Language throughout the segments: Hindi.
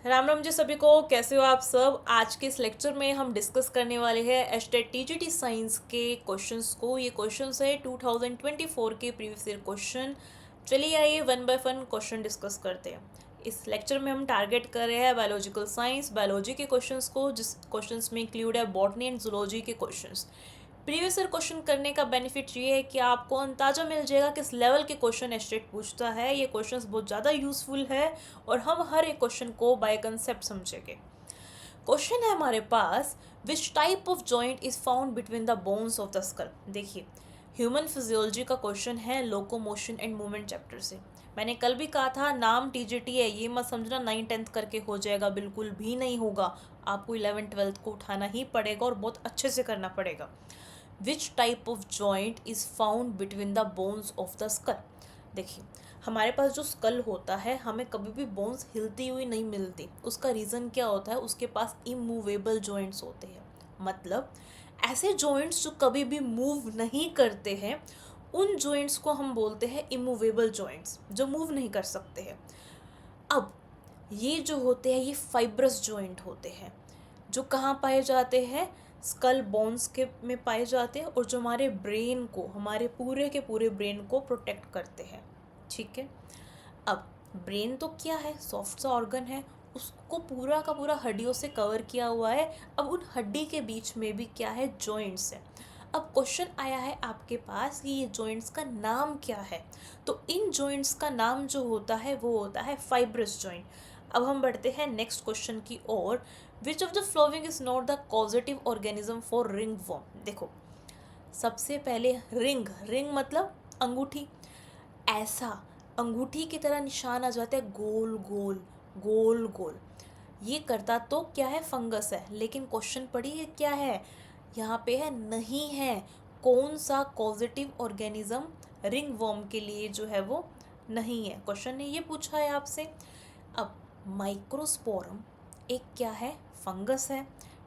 राम राम जी सभी को। कैसे हो आप सब। आज के इस लेक्चर में हम डिस्कस करने वाले हैं एस्टेट टीजीटी साइंस के क्वेश्चंस को। ये क्वेश्चंस है 2024 के प्रीवियस ईयर क्वेश्चन। चलिए आइए one by one question discuss करते हैं। इस लेक्चर में हम टारगेट कर रहे हैं बायोलॉजिकल साइंस, बायोलॉजी के क्वेश्चंस को, जिस क्वेश्चंस में इंक्लूड है बॉटनी एंड जूलॉजी के क्वेश्चंस। प्रीवियस ईयर क्वेश्चन करने का बेनिफिट ये है कि आपको अंदाजा मिल जाएगा किस लेवल के क्वेश्चन एस्टेट पूछता है। ये क्वेश्चंस बहुत ज़्यादा यूजफुल है और हम हर एक क्वेश्चन को बाय कंसेप्ट समझेंगे। क्वेश्चन है हमारे पास, which type of joint is found between the bones of the skull. देखिए, ह्यूमन फिजियोलॉजी का क्वेश्चन है लोकोमोशन एंड मूवमेंट चैप्टर से। मैंने कल भी कहा था नाम टीजीटी है, ये मत समझना 9th-10th करके हो जाएगा, बिल्कुल भी नहीं होगा। आपको 11th-12th को उठाना ही पड़ेगा और बहुत अच्छे से करना पड़ेगा। विच type of joint is found between the bones of the skull. देखिए, हमारे पास जो स्कल होता है हमें कभी भी बोन्स हिलती हुई नहीं मिलती। उसका रीज़न क्या होता है, उसके पास इमूवेबल जॉइंट्स होते हैं। मतलब ऐसे जॉइंट्स जो कभी भी मूव नहीं करते हैं, उन जॉइंट्स को हम बोलते हैं इमूवेबल जॉइंट्स, जो मूव नहीं कर सकते हैं। अब ये जो होते हैं ये फाइब्रस जॉइंट होते हैं, जो कहाँ पाए जाते हैं, स्कल बोन्स के में पाए जाते हैं, और जो हमारे ब्रेन को, हमारे पूरे के पूरे ब्रेन को प्रोटेक्ट करते हैं। ठीक है। अब ब्रेन तो क्या है, सॉफ्ट सा ऑर्गन है, उसको पूरा का पूरा हड्डियों से कवर किया हुआ है। अब उन हड्डी के बीच में भी क्या है, जॉइंट्स है। अब क्वेश्चन आया है आपके पास कि ये जॉइंट्स का नाम क्या है। तो इन जॉइंट्स का नाम जो होता है वो होता है फाइब्रस जॉइंट। अब हम बढ़ते हैं नेक्स्ट क्वेश्चन की ओर। Which of the following is not the causative organism for ringworm. देखो, सबसे पहले रिंग, रिंग मतलब अंगूठी, ऐसा अंगूठी की तरह निशान आ जाता है, गोल गोल गोल गोल। ये करता तो क्या है, फंगस है। लेकिन क्वेश्चन पढ़िए क्या है यहाँ पे, है नहीं है। कौन सा पॉजिटिव ऑर्गेनिज्म रिंग वर्म के लिए जो है वो नहीं है। क्वेश्चन ने ये पूछा है आपसे। अब माइक्रोस्पोरम एक क्या है, फंगस है।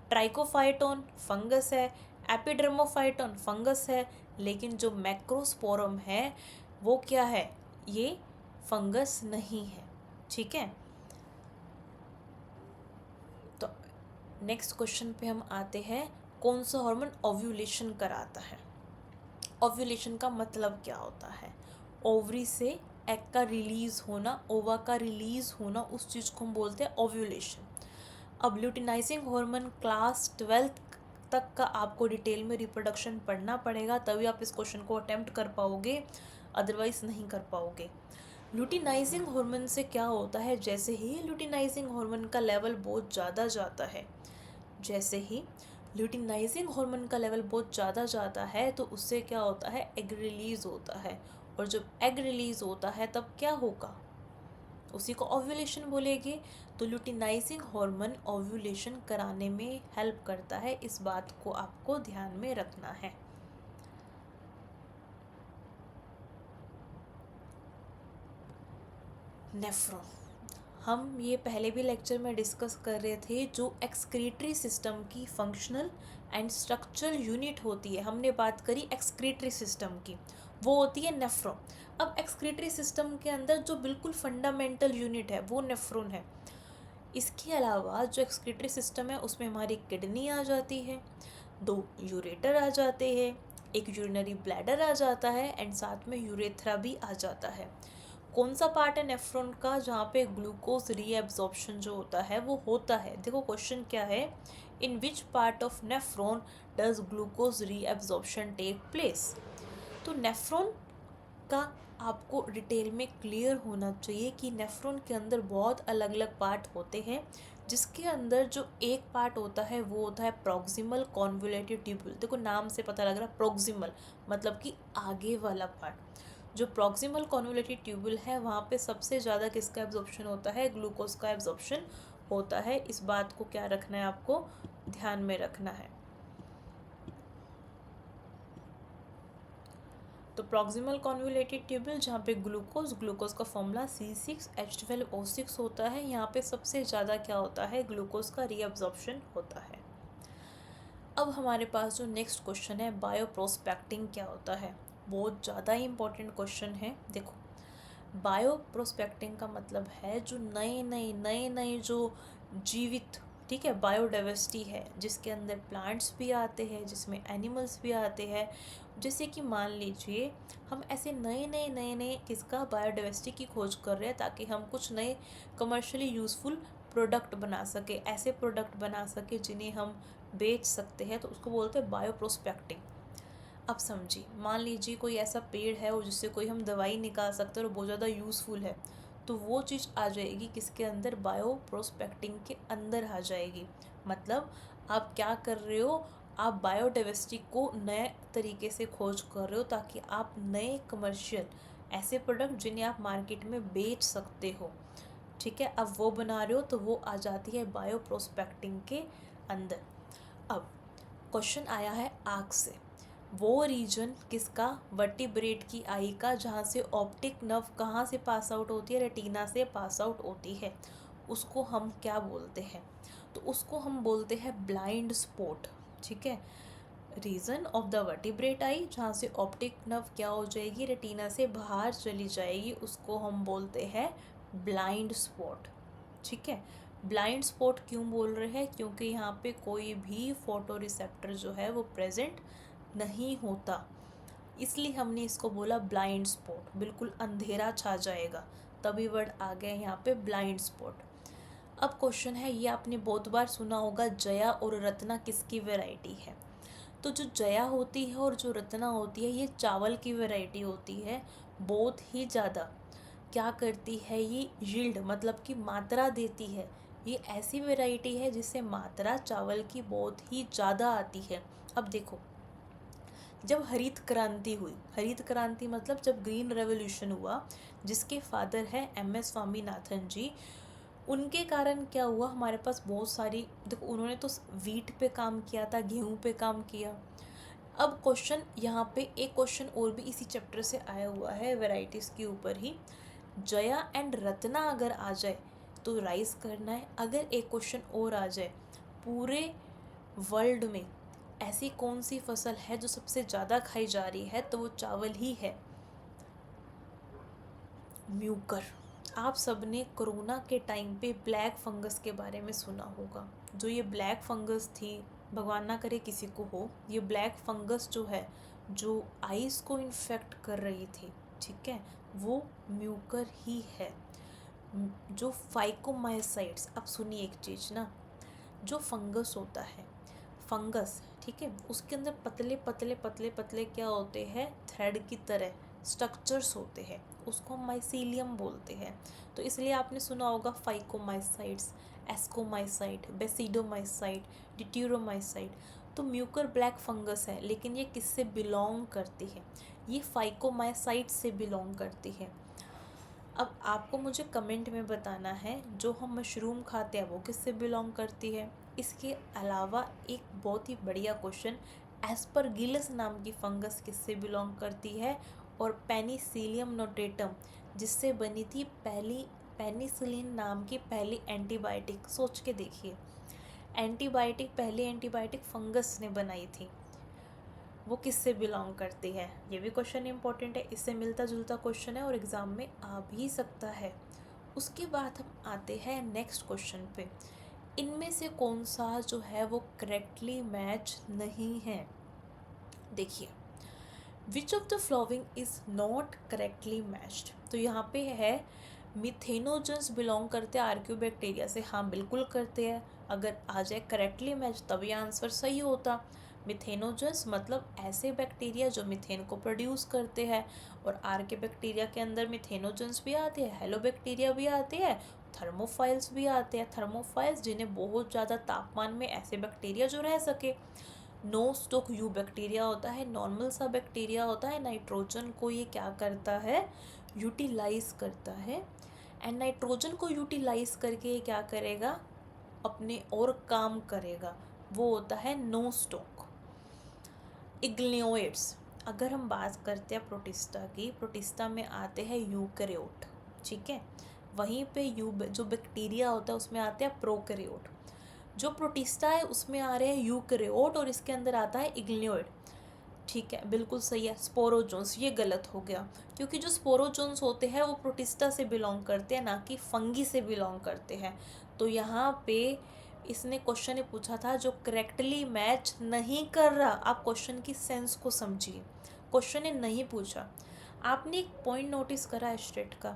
ट्राइकोफाइटोन फंगस है। एपिडर्मोफाइटोन फंगस है। लेकिन जो मैक्रोस्पोरम है वो क्या है, ये फंगस नहीं है। ठीक है। तो नेक्स्ट क्वेश्चन पे हम आते हैं, कौन सा हार्मोन ओव्यूलेशन कराता है। ओव्यूलेशन का मतलब क्या होता है, ओवरी से एग का रिलीज होना, ओवा का रिलीज होना, उस चीज़ को हम बोलते हैं ओव्यूलेशन। अब ल्यूटिनाइजिंग हार्मोन क्लास 12th तक का आपको डिटेल में रिप्रोडक्शन पढ़ना पड़ेगा, तभी आप इस क्वेश्चन को अटेम्प्ट कर पाओगे, अदरवाइज नहीं कर पाओगे। ल्यूटिनाइजिंग हार्मोन से क्या होता है, जैसे ही ल्यूटिनाइजिंग हार्मोन का लेवल बहुत ज़्यादा जाता है, जैसे ही ल्यूटिनाइजिंग हार्मोन का लेवल बहुत ज़्यादा जाता है तो उससे क्या होता है, एग रिलीज होता है। और जब एग रिलीज होता है तब क्या होगा, उसी को ओव्यूलेशन बोलेंगे। तो ल्यूटिनाइजिंग हार्मोन ओव्यूलेशन कराने में हेल्प करता है, इस बात को आपको ध्यान में रखना है। नेफ्रॉन, हम ये पहले भी लेक्चर में डिस्कस कर रहे थे, जो एक्सक्रीटरी सिस्टम की फंक्शनल एंड स्ट्रक्चरल यूनिट होती है। हमने बात करी एक्सक्रीटरी सिस्टम की, वो होती है नेफ्रॉन। अब एक्सक्रीटरी सिस्टम के अंदर जो बिल्कुल फंडामेंटल यूनिट है वो नेफ्रॉन है। इसके अलावा जो एक्सक्रीटरी सिस्टम है उसमें हमारी किडनी आ जाती है, 2 यूरेटर आ जाते हैं, एक यूरिनरी ब्लैडर आ जाता है, एंड साथ में यूरेथ्रा भी आ जाता है। कौन सा पार्ट है नेफ्रॉन का जहाँ पे ग्लूकोज रीएब्जॉर्प्शन जो होता है वो होता है। देखो क्वेश्चन क्या है, in which part of nephron does glucose reabsorption take place. तो नेफ्रॉन का आपको डिटेल में क्लियर होना चाहिए कि नेफ्रॉन के अंदर बहुत अलग अलग पार्ट होते हैं, जिसके अंदर जो एक पार्ट होता है वो होता है प्रॉक्सिमल कॉन्वोल्यूटेड ट्यूब्यूल। देखो नाम से पता लग रहा है, प्रॉक्सिमल मतलब कि आगे वाला पार्ट। जो प्रॉक्सिमल कॉन्वोल्यूटेड ट्यूब्यूल है वहाँ पे सबसे ज़्यादा किसका एब्जॉर्प्शन होता है, ग्लूकोज का एब्जॉर्प्शन होता है। इस बात को क्या रखना है, आपको ध्यान में रखना है। तो प्रॉक्सिमल कॉन्वोल्यूटेड ट्यूब्यूल जहाँ पे ग्लूकोज का फॉर्मूला C6H12O6 होता है, यहाँ पे सबसे ज़्यादा क्या होता है, ग्लूकोज का रीअब्जॉर्प्शन होता है। अब हमारे पास जो नेक्स्ट क्वेश्चन है, बायोप्रोस्पेक्टिंग क्या होता है, बहुत ज़्यादा इंपॉर्टेंट क्वेश्चन है। देखो, बायो प्रोस्पेक्टिंग का मतलब है जो नए नए जो जीवित, ठीक है, बायोडाइवर्सिटी है, जिसके अंदर प्लांट्स भी आते हैं, जिसमें एनिमल्स भी आते हैं। जैसे कि मान लीजिए हम ऐसे नए नए किसका बायोडाइवर्सिटी की खोज कर रहे हैं ताकि हम कुछ नए कमर्शियली यूज़फुल प्रोडक्ट बना सके, ऐसे प्रोडक्ट बना सके जिन्हें हम बेच सकते हैं, तो उसको बोलते हैं बायो प्रोस्पेक्टिंग। अब समझिए, मान लीजिए कोई ऐसा पेड़ है और जिससे कोई हम दवाई निकाल सकते हैं और बहुत ज़्यादा यूज़फुल है, तो वो चीज़ आ जाएगी किसके अंदर, बायो प्रोस्पेक्टिंग के अंदर आ जाएगी। मतलब आप क्या कर रहे हो, आप बायोडाइवर्सिटी को नए तरीके से खोज कर रहे हो ताकि आप नए कमर्शियल ऐसे प्रोडक्ट जिन्हें आप मार्केट में बेच सकते हो, ठीक है, अब वो बना रहे हो, तो वो आ जाती है बायो प्रोस्पेक्टिंग के अंदर। अब क्वेश्चन आया है आँख से, वो रीजन किसका, वर्टिब्रेट की आई का, जहाँ से ऑप्टिक नर्व कहाँ से पास आउट होती है, रेटिना से पास आउट होती है, उसको हम क्या बोलते हैं, तो उसको हम बोलते हैं ब्लाइंड स्पॉट, ठीक है। रीजन ऑफ द वर्टिब्रेट आई, जहाँ से ऑप्टिक नर्व क्या हो जाएगी, रेटिना से बाहर चली जाएगी, उसको हम बोलते हैं ब्लाइंड स्पॉट, ठीक है। ब्लाइंड स्पॉट क्यों बोल रहे हैं, क्योंकि यहाँ पे कोई भी फोटो रिसेप्टर जो है वो प्रेजेंट नहीं होता, इसलिए हमने इसको बोला ब्लाइंड स्पॉट, बिल्कुल अंधेरा छा जाएगा, तभी वर्ड आ गया यहाँ पे ब्लाइंड स्पॉट। अब क्वेश्चन है, ये आपने बहुत बार सुना होगा, जया और रत्ना किसकी वैरायटी है, तो जो जया होती है और जो रत्ना होती है ये चावल की वैरायटी होती है, बहुत ही ज़्यादा क्या करती है ये, यील्ड मतलब कि मात्रा देती है, ये ऐसी वैरायटी है जिससे मात्रा चावल की बहुत ही ज़्यादा आती है। अब देखो, जब हरित क्रांति हुई, हरित क्रांति मतलब जब ग्रीन रेवोल्यूशन हुआ, जिसके फादर है MS स्वामीनाथन जी, उनके कारण क्या हुआ, हमारे पास बहुत सारी, देखो उन्होंने तो वीट पे काम किया था, गेहूं पे काम किया। अब क्वेश्चन यहाँ पे एक क्वेश्चन और भी इसी चैप्टर से आया हुआ है, वैरायटीज़ के ऊपर ही, जया एंड रत्ना अगर आ जाए तो राइस करना है, अगर एक क्वेश्चन और आ जाए, पूरे वर्ल्ड में ऐसी कौन सी फसल है जो सबसे ज़्यादा खाई जा रही है, तो वो चावल ही है, म्यूकर। आप सबने कोरोना के टाइम पे ब्लैक फंगस के बारे में सुना होगा, जो ये ब्लैक फंगस थी, भगवान ना करे किसी को हो, ये ब्लैक फंगस जो है जो आइस को इन्फेक्ट कर रही थी, ठीक है, वो म्यूकर ही है। जो फाइकोमाइसाइट्स, अब सुनिए एक चीज़ ना, जो फंगस होता है, फंगस, ठीक है, उसके अंदर पतले पतले पतले पतले क्या होते हैं, थ्रेड की तरह स्ट्रक्चर्स होते हैं, उसको हम माइसीलियम बोलते हैं। तो इसलिए आपने सुना होगा फाइकोमाइसाइट्स, एस्कोमाइसाइट, बेसिडोमाइसाइट, डिट्यूरोमाइसाइट। तो म्यूकर ब्लैक फंगस है, लेकिन ये किससे बिलोंग करती है, ये फाइकोमाइसाइट से बिलोंग करती है। अब आपको मुझे कमेंट में बताना है, जो हम मशरूम खाते हैं वो किससे बिलोंग करती है। इसके अलावा एक बहुत ही बढ़िया क्वेश्चन, एस्परगिलस नाम की फंगस किससे बिलोंग करती है, और पेनिसिलियम नोटेटम, जिससे बनी थी पहली पेनिसिलिन नाम की पहली एंटीबायोटिक, सोच के देखिए, एंटीबायोटिक, पहली एंटीबायोटिक फंगस ने बनाई थी, वो किससे बिलोंग करती है, ये भी क्वेश्चन इंपॉर्टेंट है, इससे मिलता जुलता क्वेश्चन है और एग्ज़ाम में आ भी सकता है। उसके बाद हम आते हैं नेक्स्ट क्वेश्चन पे, इनमें से कौन सा जो है वो करेक्टली मैच नहीं है। देखिए, विच of the following is not correctly matched, तो यहाँ पे है मिथेनोजन्स बिलोंग करते हैं आर्क्योबैक्टीरिया से, हाँ बिल्कुल करते हैं, अगर आ जाए करेक्टली मैच तभी आंसर सही होता। मिथेनोजन्स मतलब ऐसे बैक्टीरिया जो मिथेन को प्रोड्यूस करते हैं, और आर्क्योबैक्टीरिया के अंदर मिथेनोजन्स भी आते हैं, हेलोबैक्टीरिया भी आते हैं, थर्मोफाइल्स भी आते हैं, थर्मोफाइल्स जिन्हें बहुत ज़्यादा तापमान में ऐसे बैक्टीरिया जो रह सके। नो स्टोक यू बैक्टीरिया होता है, नॉर्मल सा बैक्टीरिया होता है, नाइट्रोजन को ये क्या करता है, यूटिलाइज करता है, एंड नाइट्रोजन को यूटिलाइज करके ये क्या करेगा, अपने और काम करेगा, वो होता है नो स्टोक। इग्लियोइड्स, अगर हम बात करते हैं प्रोटिस्टा की, प्रोटिस्टा में आते हैं यूकैरियोट, ठीक है, वहीं पे जो बैक्टीरिया होता है उसमें आते हैं प्रोकैरियोट, जो प्रोटिस्टा है उसमें आ रहे हैं यूकैरियोट और इसके अंदर आता है इग्लियोइड, ठीक है, बिल्कुल सही है। स्पोरोजोन्स, ये गलत हो गया, क्योंकि जो स्पोरोजोन्स होते हैं वो प्रोटिस्टा से बिलोंग करते हैं, ना कि फंगी से बिलोंग करते हैं। तो यहाँ पे इसने क्वेश्चन ने पूछा था जो करेक्टली मैच नहीं कर रहा। आप क्वेश्चन की सेंस को समझिए। क्वेश्चन ने नहीं पूछा, आपने एक पॉइंट नोटिस करा स्टेट का,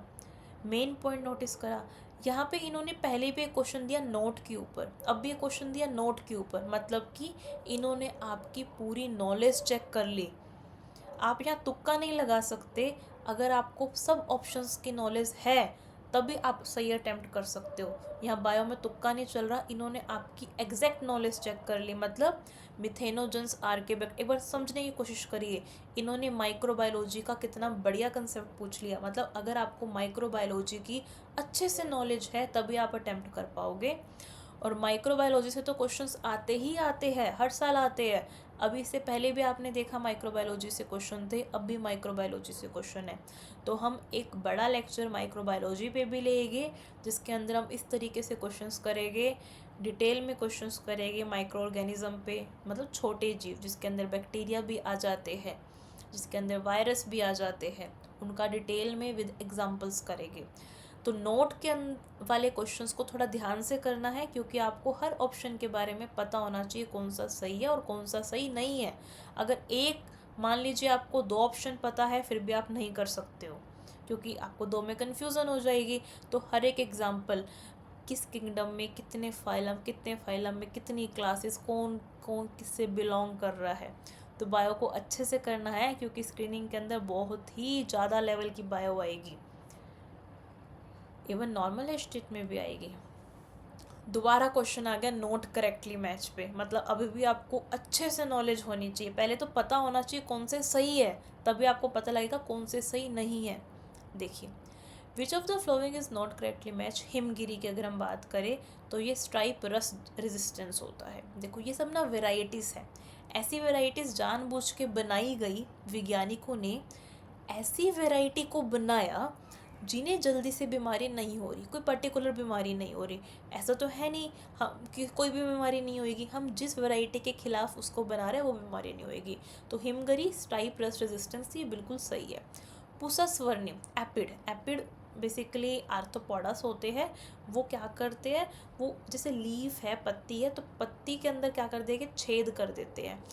मेन पॉइंट नोटिस करा। यहाँ पे इन्होंने पहले भी एक क्वेश्चन दिया नोट के ऊपर, अब भी एक क्वेश्चन दिया नोट के ऊपर, मतलब कि इन्होंने आपकी पूरी नॉलेज चेक कर ली। आप यहाँ तुक्का नहीं लगा सकते। अगर आपको सब ऑप्शंस की नॉलेज है तभी आप सही अटेम्प्ट कर सकते हो। यहाँ बायो में तुक्का नहीं चल रहा, इन्होंने आपकी एग्जैक्ट नॉलेज चेक कर ली। मतलब मिथेनोजेंस आर्केबैक्ट, एक बार समझने की कोशिश करिए। इन्होंने माइक्रोबायोलॉजी का कितना बढ़िया कंसेप्ट पूछ लिया। मतलब अगर आपको माइक्रोबायोलॉजी की अच्छे से नॉलेज है तभी आप अटेम्प्ट कर पाओगे। और माइक्रोबायोलॉजी से तो क्वेश्चंस आते ही आते हैं, हर साल आते हैं। अभी इससे पहले भी आपने देखा माइक्रोबायोलॉजी से क्वेश्चन थे, अब भी माइक्रोबायोलॉजी से क्वेश्चन है। तो हम एक बड़ा लेक्चर माइक्रोबायोलॉजी पे भी लेंगे, जिसके अंदर हम इस तरीके से क्वेश्चंस करेंगे, डिटेल में क्वेश्चंस करेंगे माइक्रो ऑर्गेनिज्म पे, मतलब छोटे जीव जिसके अंदर बैक्टीरिया भी आ जाते हैं, जिसके अंदर वायरस भी आ जाते हैं, उनका डिटेल में विद एग्जांपल्स करेंगे। तो नोट के वाले क्वेश्चंस को थोड़ा ध्यान से करना है, क्योंकि आपको हर ऑप्शन के बारे में पता होना चाहिए कौन सा सही है और कौन सा सही नहीं है। अगर एक, मान लीजिए आपको 2 ऑप्शन पता है फिर भी आप नहीं कर सकते हो, क्योंकि आपको 2 में कन्फ्यूज़न हो जाएगी। तो हर एक एग्जाम्पल, किस किंगडम में कितने फाइलम में कितनी क्लासेस, कौन कौन किससे बिलोंग कर रहा है, तो बायो को अच्छे से करना है, क्योंकि स्क्रीनिंग के अंदर बहुत ही ज़्यादा लेवल की बायो आएगी, इवन नॉर्मल स्टेट में भी आएगी। दोबारा क्वेश्चन आ गया नोट करेक्टली मैच पे, मतलब अभी भी आपको अच्छे से नॉलेज होनी चाहिए। पहले तो पता होना चाहिए कौन से सही है, तभी आपको पता लगेगा कौन से सही नहीं है। देखिए, विच of the following is not correctly match. Himgiri की अगर हम बात करें तो ये स्ट्राइप रस्ट रेजिस्टेंस होता है। देखो ये सब ना वेराइटीज़ है, ऐसी वेराइटीज़ जानबूझ के बनाई गई, वैज्ञानिकों ने ऐसी वैरायटी को बनाया जिन्हें जल्दी से बीमारी नहीं हो रही, कोई पर्टिकुलर बीमारी नहीं हो रही। ऐसा तो है नहीं हम कि कोई भी बीमारी नहीं होएगी, हम जिस वैरायटी के खिलाफ उसको बना रहे हैं वो बीमारी नहीं होएगी। तो हिमगरी स्टाइप रस्ट रेजिस्टेंस, ये बिल्कुल सही है। पुसा स्वर्णिम एपिड, एपिड बेसिकली आर्थ्रोपोडस होते हैं। वो क्या करते हैं, वो जैसे लीफ है, पत्ती है, तो पत्ती के अंदर क्या कर देंगे, छेद कर देते हैं।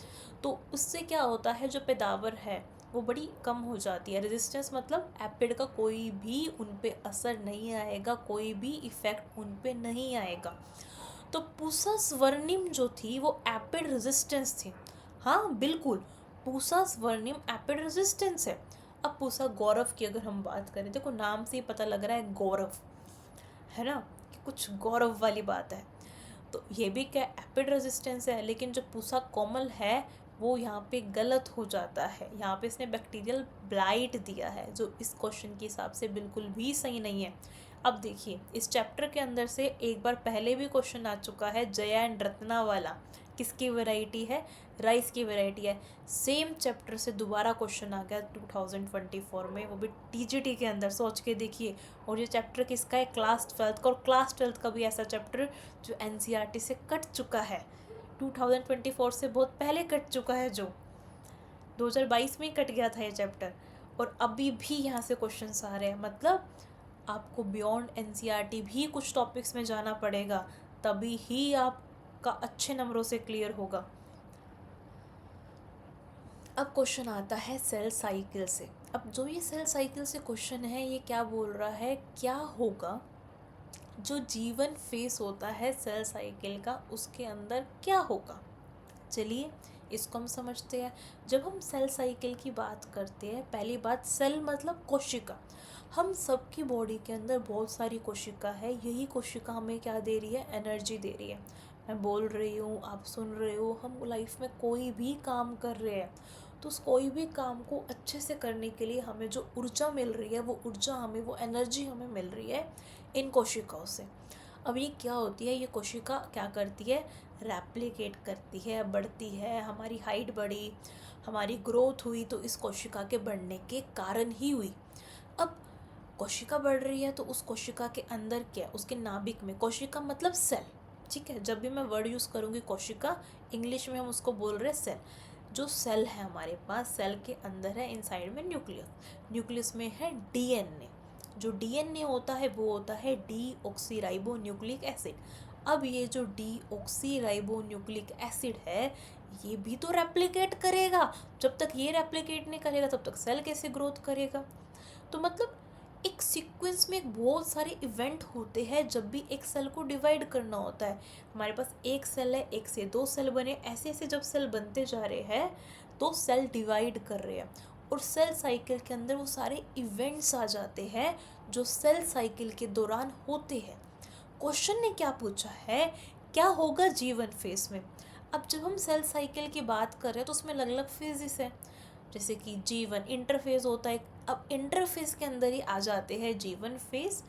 तो उससे क्या होता है, जो पैदावार है वो बड़ी कम हो जाती है। रेजिस्टेंस मतलब एपिड का कोई भी उन पे असर नहीं आएगा, कोई भी इफ़ेक्ट उन पे नहीं आएगा। तो पूसा स्वर्णिम जो थी वो एपिड रेजिस्टेंस थी। हाँ बिल्कुल, पूसा स्वर्णिम एपिड रेजिस्टेंस है। अब पूसा गौरव की अगर हम बात करें, देखो नाम से ही पता लग रहा है गौरव, है ना, कि कुछ गौरव वाली बात है। तो ये भी क्या एपिड रेजिस्टेंस है, लेकिन जो पूसा कोमल है वो यहाँ पे गलत हो जाता है। यहाँ पे इसने बैक्टीरियल ब्लाइट दिया है, जो इस क्वेश्चन के हिसाब से बिल्कुल भी सही नहीं है। अब देखिए, इस चैप्टर के अंदर से एक बार पहले भी क्वेश्चन आ चुका है, जया एंड रत्ना वाला। किसकी वैरायटी है, राइस की वैरायटी है। सेम चैप्टर से दोबारा क्वेश्चन आ गया 2024 में, वो भी टीजीटी के अंदर, सोच के देखिए। और ये चैप्टर किसका है, क्लास 12 का। और क्लास 12 का भी ऐसा चैप्टर जो एनसीईआरटी से कट चुका है, 2024 से बहुत पहले कट चुका है, जो 2022 में ही कट गया था ये चैप्टर। और अभी भी यहाँ से क्वेश्चंस आ रहे हैं। मतलब आपको बियॉन्ड एनसीईआरटी भी कुछ टॉपिक्स में जाना पड़ेगा, तभी ही आपका अच्छे नंबरों से क्लियर होगा। अब क्वेश्चन आता है सेल साइकिल से। अब जो ये सेल साइकिल से क्वेश्चन है, ये क्या बोल रहा है, क्या होगा जो जीवन फेस होता है सेल साइकिल का, उसके अंदर क्या होगा। चलिए इसको हम समझते हैं। जब हम सेल साइकिल की बात करते हैं, पहली बात, सेल मतलब कोशिका। हम सबकी बॉडी के अंदर बहुत सारी कोशिका है, यही कोशिका हमें क्या दे रही है, एनर्जी दे रही है। मैं बोल रही हूँ, आप सुन रहे हो, हम लाइफ में कोई भी काम कर रहे हैं, तो उस कोई भी काम को अच्छे से करने के लिए हमें जो ऊर्जा मिल रही है, वो ऊर्जा हमें, वो एनर्जी हमें मिल रही है इन कोशिकाओं से। अब ये क्या होती है, ये कोशिका क्या करती है, रेप्लिकेट करती है, बढ़ती है। हमारी हाइट बढ़ी, हमारी ग्रोथ हुई, तो इस कोशिका के बढ़ने के कारण ही हुई। अब कोशिका बढ़ रही है तो उस कोशिका के अंदर क्या, उसके नाभिक में, कोशिका मतलब सेल, ठीक है। जब भी मैं वर्ड यूज़ करूँगी कोशिका, इंग्लिश में हम उसको बोल रहे हैं सेल। जो सेल है हमारे पास, सेल के अंदर है इनसाइड में न्यूक्लियस, न्यूक्लियस में है डीएनए। जो डीएनए होता है वो होता है डीऑक्सीराइबो न्यूक्लिक एसिड। अब ये जो डीऑक्सीराइबो न्यूक्लिक एसिड है ये भी तो रेप्लिकेट करेगा, जब तक ये रेप्लिकेट नहीं करेगा तब तक सेल कैसे ग्रोथ करेगा। तो मतलब एक सीक्वेंस में बहुत सारे इवेंट होते हैं जब भी एक सेल को डिवाइड करना होता है। हमारे पास एक सेल है, एक से दो सेल बने, ऐसे ऐसे जब सेल बनते जा रहे हैं तो सेल डिवाइड कर रहे हैं, और सेल साइकिल के अंदर वो सारे इवेंट्स आ जाते हैं जो सेल साइकिल के दौरान होते हैं। क्वेश्चन ने क्या पूछा है, क्या होगा जीवन फेज में। अब जब हम सेल साइकिल की बात कर रहे हैं तो उसमें अलग अलग फेजेस हैं, जैसे कि जीवन इंटरफेज होता है। अब इंटरफेज के अंदर ही आ जाते हैं जीवन फेज,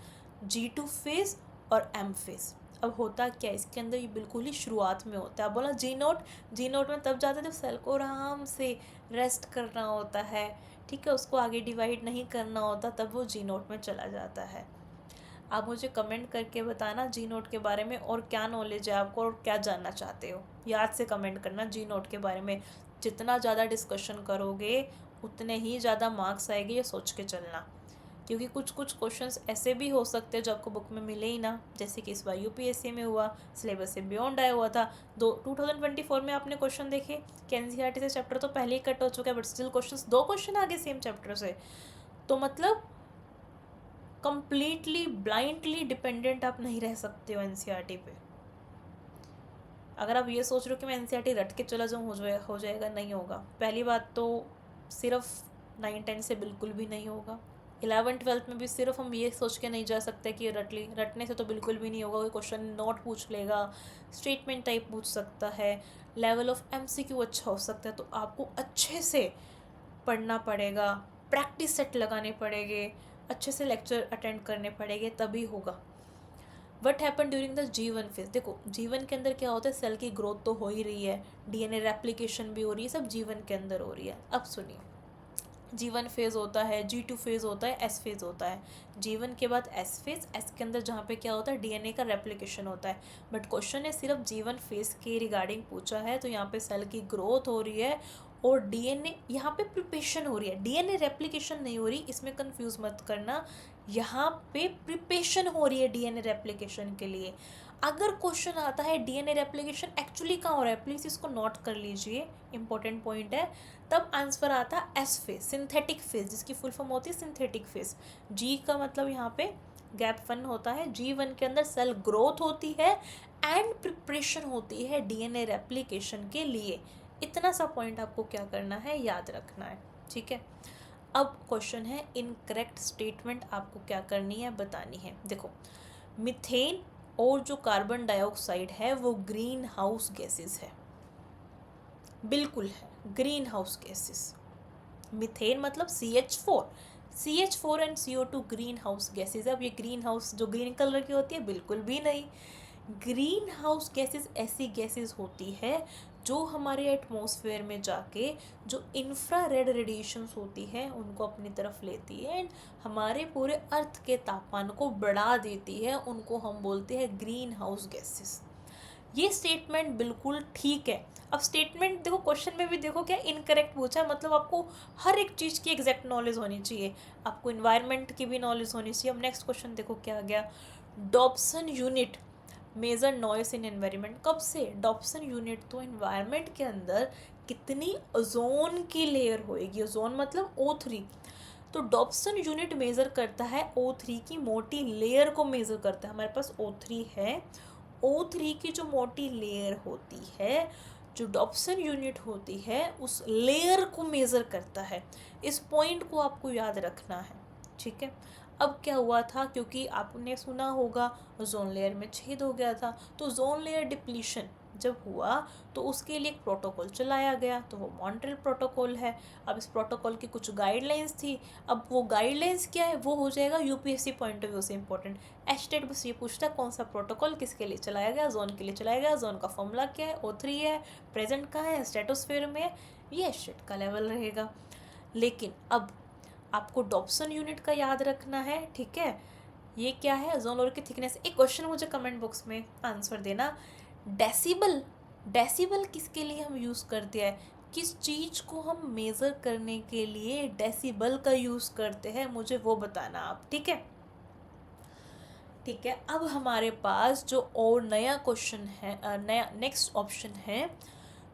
G2 फेज और M फेज। अब होता क्या है इसके अंदर, ये बिल्कुल ही शुरुआत में होता है। अब बोला जी नोट में तब जाता है जब सेल को आराम से रेस्ट करना होता है, ठीक है, उसको आगे डिवाइड नहीं करना होता, तब वो जी नोट में चला जाता है। आप मुझे कमेंट करके बताना जी नोट के बारे में और क्या नॉलेज है आपको और क्या जानना चाहते हो। याद से कमेंट करना जी नोट के बारे में। जितना ज़्यादा डिस्कशन करोगे उतने ही ज़्यादा मार्क्स आएंगे, ये सोच के चलना, क्योंकि कुछ कुछ क्वेश्चंस ऐसे भी हो सकते हैं जो आपको बुक में मिले ही ना, जैसे कि इस बार यूपीएससी में हुआ, सिलेबस से बियॉन्ड आया हुआ था। 2024 में आपने क्वेश्चन देखे कि एनसीईआरटी से चैप्टर तो पहले ही कट हो चुका है, बट स्टिल क्वेश्चन 2 क्वेश्चन आगे सेम चैप्टर से। तो मतलब कंप्लीटली ब्लाइंडली डिपेंडेंट आप नहीं रह सकते हो एनसीईआरटी पे। अगर आप ये सोच रहे हो कि मैं एनसीईआरटी रट के चला जाऊँ हो जाएगा, नहीं होगा। पहली बात तो सिर्फ 9-10 से बिल्कुल भी नहीं होगा। 11th-12th में भी सिर्फ हम ये सोच के नहीं जा सकते कि रटने से तो बिल्कुल भी नहीं होगा। कोई क्वेश्चन नोट पूछ लेगा, स्टेटमेंट टाइप पूछ सकता है, लेवल ऑफ एमसीक्यू अच्छा हो सकता है। तो आपको अच्छे से पढ़ना पड़ेगा, प्रैक्टिस सेट लगाने पड़ेंगे, अच्छे से लेक्चर अटेंड करने पड़ेंगे, तभी होगा। वट हैपन ड्यूरिंग द जीवन फेज, देखो जीवन के अंदर क्या होता है, सेल की ग्रोथ तो हो ही रही है, डीएनए रेप्लिकेशन भी हो रही है, सब जीवन के अंदर हो रही है। अब सुनिए, जीवन फेज होता है, G2 फेज होता है, S फेज होता है। जीवन के बाद S फेज, S के अंदर जहाँ पे क्या होता है, डीएनए का रेप्लिकेशन होता है। बट क्वेश्चन ने सिर्फ जीवन फेज के रिगार्डिंग पूछा है, तो यहाँ पे सेल की ग्रोथ हो रही है और डीएनए यहाँ पे प्रिपरेशन हो रही है, डीएनए रेप्लिकेशन नहीं हो रही, इसमें कंफ्यूज मत करना। यहाँ पे प्रिपरेशन हो रही है डीएनए रेप्लिकेशन के लिए। अगर क्वेश्चन आता है डीएनए रेप्लिकेशन एक्चुअली कहाँ हो रहा है, प्लीज़ इसको नोट कर लीजिए, इंपॉर्टेंट पॉइंट है। तब आंसर आता है एस फेज, सिंथेटिक फेज, जिसकी फुल फॉर्म होती है सिंथेटिक फेज। जी का मतलब यहाँ पे गैप 1 होता है, G1 के अंदर सेल ग्रोथ होती है एंड प्रिपरेशन होती है डीएनए रेप्लिकेशन के लिए। इतना सा पॉइंट आपको क्या करना है, याद रखना है, ठीक है। अब क्वेश्चन है इनकरेक्ट स्टेटमेंट आपको क्या करनी है, बतानी है। देखो, मीथेन और जो कार्बन डाइऑक्साइड है वो ग्रीन हाउस गैसेस है, बिल्कुल है, ग्रीन हाउस गैसेस। मीथेन मतलब CH4 and CO2 green house gases. अब ये ग्रीन हाउस जो ग्रीन कलर की होती है, बिल्कुल भी नहीं। ग्रीन हाउस गैसेस ऐसी गैसेस होती है जो हमारे एटमॉस्फेयर में जाके जो इंफ्रारेड रेडिएशंस होती है उनको अपनी तरफ लेती है एंड हमारे पूरे अर्थ के तापमान को बढ़ा देती है, उनको हम बोलते हैं ग्रीन हाउस गैसेस। ये स्टेटमेंट बिल्कुल ठीक है। अब स्टेटमेंट देखो, क्वेश्चन में भी देखो क्या इनकरेक्ट पूछा है, मतलब आपको हर एक चीज़ की एग्जैक्ट नॉलेज होनी चाहिए, आपको इन्वायरमेंट की भी नॉलेज होनी चाहिए। अब नेक्स्ट क्वेश्चन देखो क्या आ गया, Dobson unit major noise in environment. कब से डॉप्सन यूनिट, तो एनवायरनमेंट के अंदर कितनी ओजोन की लेयर होएगी, ओजोन मतलब O3, तो डॉप्सन यूनिट मेज़र करता है O3 की मोटी लेयर को मेज़र करता है। हमारे पास O3 है, O3 की जो मोटी लेयर होती है, जो डॉप्सन यूनिट होती है, उस लेयर को मेज़र करता है। इस पॉइंट को आपको याद रखना है, ठीक है। अब क्या हुआ था, क्योंकि आपने सुना होगा ओजोन लेयर में छेद हो गया था, तो ओजोन लेयर डिप्लीशन जब हुआ तो उसके लिए एक प्रोटोकॉल चलाया गया, तो वो मॉन्ट्रियल प्रोटोकॉल है। अब इस प्रोटोकॉल की कुछ गाइडलाइंस थी, अब वो गाइडलाइंस क्या है वो हो जाएगा यूपीएससी पॉइंट ऑफ व्यू से इंपॉर्टेंट। एस्टेट बस ये पूछता है कौन सा प्रोटोकॉल किसके लिए चलाया गया, जोन के लिए चलाया गया, जोन का फॉर्मूला क्या है, O3 है, प्रेजेंट कहाँ है, स्ट्रेटोस्फेयर में है, ये एस्टेट का लेवल रहेगा। लेकिन अब आपको डॉप्सन यूनिट का याद रखना है, ठीक है। ये क्या है, ओजोन लेयर की थिकनेस। एक क्वेश्चन मुझे कमेंट बॉक्स में आंसर देना, डेसिबल, डेसिबल किसके लिए हम यूज़ करते हैं, किस चीज़ को हम मेज़र करने के लिए डेसिबल का यूज़ करते हैं, मुझे वो बताना आप, ठीक है। ठीक है, अब हमारे पास जो और नया क्वेश्चन है, नया नेक्स्ट ऑप्शन है,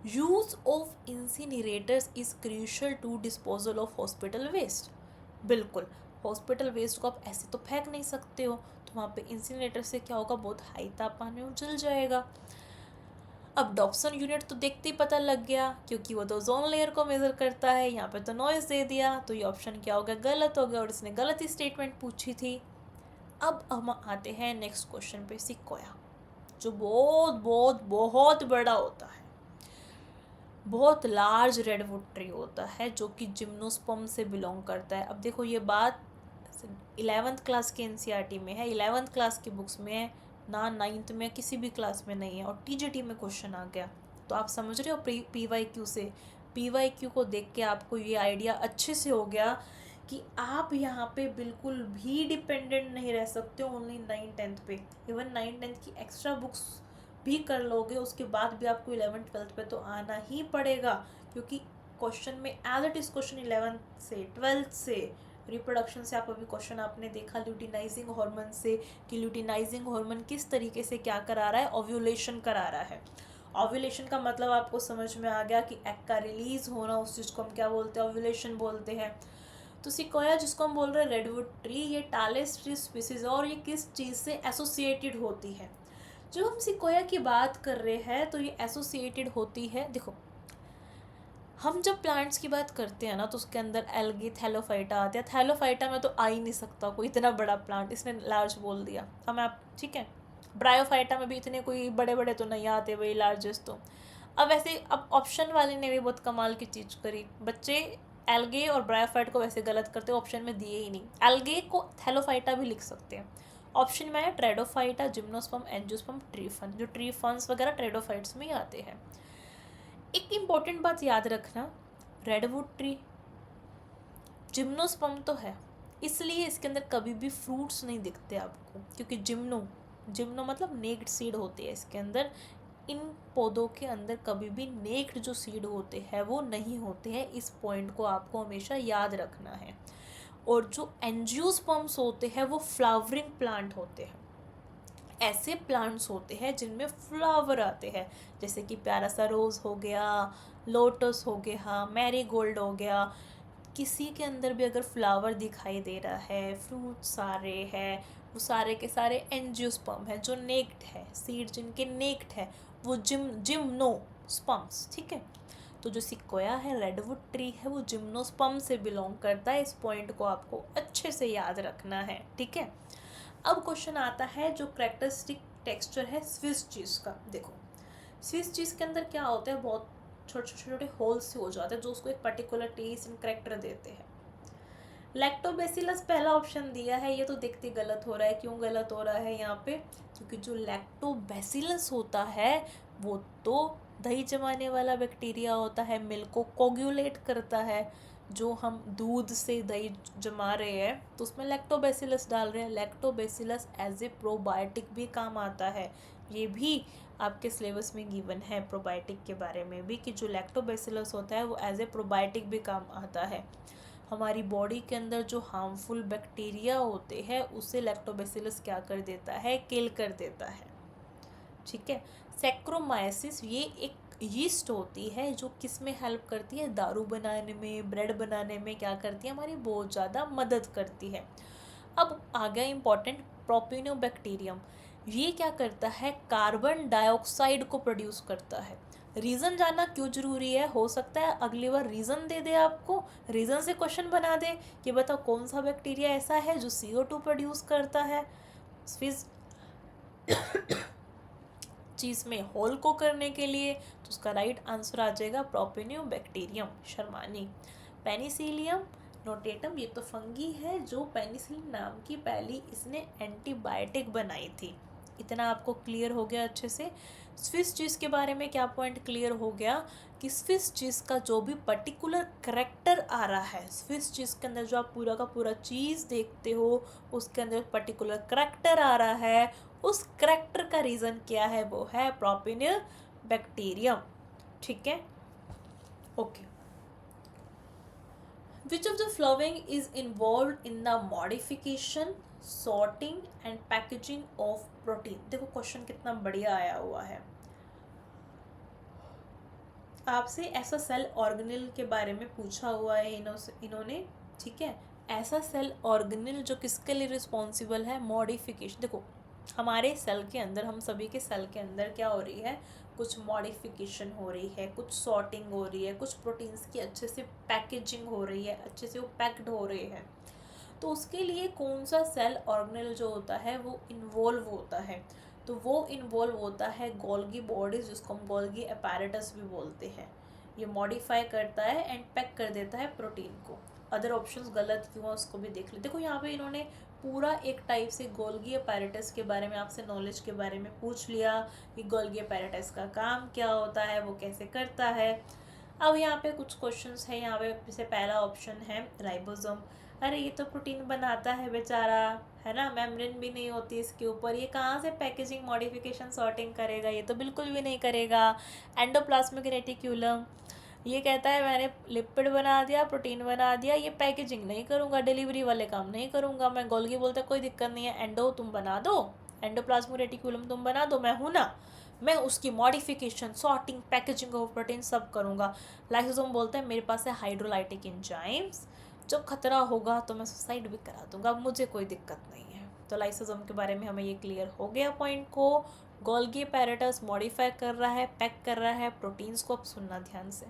use of incinerators is crucial to disposal of hospital waste. बिल्कुल, हॉस्पिटल वेस्ट को आप ऐसे तो फेंक नहीं सकते हो, तो वहाँ पे इंसिनरेटर से क्या होगा, बहुत हाई तापमान में वो जल जाएगा। अब डॉप्सन यूनिट तो देखते ही पता लग गया, क्योंकि वो तो ओजोन लेयर को मेज़र करता है, यहाँ पे तो नॉइज़ दे दिया, तो ये ऑप्शन क्या हो गया, गलत हो गया, और इसने गलत ही स्टेटमेंट पूछी थी। अब हम आते हैं नेक्स्ट क्वेश्चन पे, सिक्वोया, जो बहुत बहुत बहुत बड़ा होता है, बहुत लार्ज रेडवुड ट्री होता है, जो कि जिम्नोस्पर्म से बिलोंग करता है। अब देखो, ये बात 11th क्लास के एनसीईआरटी में है, 11th क्लास की बुक्स में है ना, 9th में किसी भी क्लास में नहीं है, और टीजीटी में क्वेश्चन आ गया। तो आप समझ रहे हो, पीवाईक्यू से, पीवाईक्यू को देख के आपको ये आइडिया अच्छे से हो गया कि आप यहाँ पे बिल्कुल भी डिपेंडेंट नहीं रह सकते हो ओनली 9th-10th पे। इवन 9th-10th की एक्स्ट्रा बुक्स भी कर लोगे, उसके बाद भी आपको 11th-12th पे तो आना ही पड़ेगा, क्योंकि क्वेश्चन में as it is question 11th से 12th से रिप्रोडक्शन से, आप अभी क्वेश्चन आपने देखा ल्यूटिनाइजिंग हार्मोन से, कि ल्यूटिनाइजिंग हार्मोन किस तरीके से क्या करा रहा है, ओव्यूलेशन करा रहा है। ओव्यूलेशन का मतलब आपको समझ में आ गया कि एग का रिलीज होना, उस चीज़ को हम क्या बोलते हैं, ओव्यूलेशन बोलते हैं। तो सिक्वोया जिसको हम बोल रहे हैं रेडवुड ट्री, ये टालेस ट्री स्पीसीज, और ये किस चीज़ से एसोसिएटेड होती है। जब हम सिक्वोया की बात कर रहे हैं, तो ये एसोसिएटेड होती है, देखो हम जब प्लांट्स की बात करते हैं ना, तो उसके अंदर एल्गी, थैलोफाइटा आते हैं। थैलोफाइटा में तो आ ही नहीं सकता कोई इतना बड़ा प्लांट, इसने लार्ज बोल दिया हमें, आप ठीक है। ब्रायोफाइटा में भी इतने कोई बड़े बड़े तो नहीं आते भाई, लार्जेस्ट तो। अब वैसे, अब ऑप्शन वाले ने भी बहुत कमाल की चीज़ करी, बच्चे एल्गे और ब्रायोफाइट को वैसे गलत करते, ऑप्शन में दिए ही नहीं। एल्गे को थैलोफाइटा भी लिख सकते हैं, ऑप्शन में है ट्रेडोफाइटा, जिम्नोस्पर्म, एंजियोस्पर्म, ट्रीफन, जो ट्रीफन्स वगैरह ट्रेडोफाइट्स में ही आते हैं। एक इम्पॉर्टेंट बात याद रखना, रेडवुड ट्री जिम्नोस्पर्म तो है, इसलिए इसके अंदर कभी भी फ्रूट्स नहीं दिखते आपको, क्योंकि जिम्नो मतलब नेक्ड सीड होती है इसके अंदर। इन पौधों के अंदर कभी भी नेक्ड जो सीड होते हैं वो नहीं होते हैं, इस पॉइंट को आपको हमेशा याद रखना है। और जो एंजियोस्पर्म्स होते हैं वो फ्लावरिंग प्लांट होते हैं, ऐसे प्लांट्स होते हैं जिनमें फ्लावर आते हैं, जैसे कि प्यारा सा रोज़ हो गया, लोटस हो गया, मैरीगोल्ड हो गया। किसी के अंदर भी अगर फ्लावर दिखाई दे रहा है, फ्रूट सारे हैं, वो सारे के सारे एंजियोस्पर्म है, जो नेक्ड है, सीड जिनके नेक्ड है, वो जिम्नोस्पर्म्स, ठीक है। तो जो सिक्वोया है, रेडवुड ट्री है, वो जिम्नोस्पर्म से बिलोंग करता है, इस पॉइंट को आपको अच्छे से याद रखना है, ठीक है। अब क्वेश्चन आता है जो करेक्टरिस्टिक टेक्सचर है स्विस चीज़ का। देखो, स्विस चीज़ के अंदर क्या होता है, बहुत छोटे छोटे छोटे होल्स से हो जाते हैं, जो उसको एक पर्टिकुलर टेस्ट एंड करेक्टर देते हैं। लैक्टोबैसिलस पहला ऑप्शन दिया है, ये तो देखते गलत हो रहा है, क्यों गलत हो रहा है यहाँ पे, क्योंकि जो लैक्टोबैसिलस होता है वो तो दही जमाने वाला बैक्टीरिया होता है, मिल्क को कोगुलेट करता है। जो हम दूध से दही जमा रहे हैं तो उसमें लैक्टोबैसिलस डाल रहे हैं, लैक्टोबैसिलस एज ए प्रोबायोटिक भी काम आता है, ये भी आपके सिलेबस में गिवन है प्रोबायोटिक के बारे में भी, कि जो लैक्टोबैसिलस होता है वो एज ए प्रोबायोटिक भी काम आता है। हमारी बॉडी के अंदर जो हार्मफुल बैक्टीरिया होते हैं उसे लैक्टोबैसिलस क्या कर देता है, किल कर देता है, ठीक है। सैक्रोमाइसिस ये एक यीस्ट होती है जो किस में हेल्प करती है, दारू बनाने में, ब्रेड बनाने में क्या करती है, हमारी बहुत ज़्यादा मदद करती है। अब आ गया इम्पॉर्टेंट, प्रोपिनोबैक्टीरियम, ये क्या करता है, कार्बन डाइऑक्साइड को प्रोड्यूस करता है। रीज़न जानना क्यों ज़रूरी है, हो सकता है अगली बार रीज़न दे दे आपको, रीज़न से क्वेश्चन बना दे कि बताओ कौन सा बैक्टीरिया ऐसा है जो CO2 प्रोड्यूस करता है, फिर चीज़ में होल को करने के लिए, तो उसका राइट आंसर आ जाएगा प्रोपिनियोबैक्टीरियम शर्मानी। पेनिसिलियम नोटेटम, ये तो फंगी है जो पेनिसिलिन नाम की पहली इसने एंटीबायोटिक बनाई थी। इतना आपको क्लियर हो गया अच्छे से। स्विस चीज़ के बारे में क्या पॉइंट क्लियर हो गया कि स्विस चीज़ का जो भी पर्टिकुलर करेक्टर आ रहा है, स्विस चीज़ के अंदर जो आप पूरा का पूरा चीज़ देखते हो उसके अंदर पर्टिकुलर करेक्टर आ रहा है, उस करेक्टर का रीज़न क्या है, वो है प्रोपिनियोबैक्टीरियम, ठीक है। Okay, which of the following is involve in the modification, sorting and packaging of protein. देखो क्वेश्चन कितना बढ़िया आया हुआ है। आपसे ऐसा सेल ऑर्गेनेल के बारे में पूछा हुआ है इन्होंने, ठीक है। ऐसा सेल ऑर्गेनेल जो किसके लिए रिस्पॉन्सिबल है, मॉडिफिकेशन। देखो हमारे सेल के अंदर, हम सभी के सेल के अंदर क्या हो रही है, कुछ मॉडिफिकेशन हो रही है, कुछ सॉर्टिंग हो रही है, कुछ प्रोटीन्स की अच्छे से पैकेजिंग हो रही है, अच्छे से वो पैक्ड हो रहे हैं। तो उसके लिए कौन सा सेल ऑर्गेनेल जो होता है वो इन्वॉल्व होता है, तो वो इन्वॉल्व होता है गोल्गी बॉडीज, जिसको हम गोल्गी अपैरेटस भी बोलते हैं। ये मॉडिफाई करता है एंड पैक कर देता है प्रोटीन को। अदर ऑप्शंस गलत क्यों है उसको भी देख ले। देखो यहाँ पे इन्होंने पूरा एक टाइप से गोल्गी अपैरेटस के बारे में आपसे नॉलेज के बारे में पूछ लिया कि गोल्गी अपैरेटस का काम क्या होता है, वो कैसे करता है। अब यहाँ पे कुछ क्वेश्चंस है। यहाँ पे जैसे पहला ऑप्शन है राइबोसोम। अरे ये तो प्रोटीन बनाता है बेचारा, है ना, मेम्ब्रेन भी नहीं होती इसके ऊपर, ये कहाँ से पैकेजिंग, मॉडिफिकेशन, सॉर्टिंग करेगा, ये तो बिल्कुल भी नहीं करेगा। एंडोप्लाज्मिक रेटिक्यूलम, ये कहता है मैंने लिपिड बना दिया, प्रोटीन बना दिया, ये पैकेजिंग नहीं करूँगा, डिलीवरी वाले काम नहीं करूँगा मैं। गोल्गी बोलता है कोई दिक्कत नहीं है, एंडो तुम बना दो, एंडोप्लाज्मिक रेटिक्यूलम तुम बना दो, मैं हूँ ना, मैं उसकी modification, sorting, packaging of protein सब करूँगा। लाइसोसोम बोलते हैं मेरे पास है हाइड्रोलाइटिक एंजाइम्स, जब खतरा होगा तो मैं सुसाइड भी करा दूंगा, मुझे कोई दिक्कत नहीं है। तो लाइसोसोम के बारे में हमें ये क्लियर हो गया पॉइंट को। गोल्गी अपैरेटस मॉडिफाई कर रहा है, पैक कर रहा है प्रोटीन्स को। अब सुनना ध्यान से,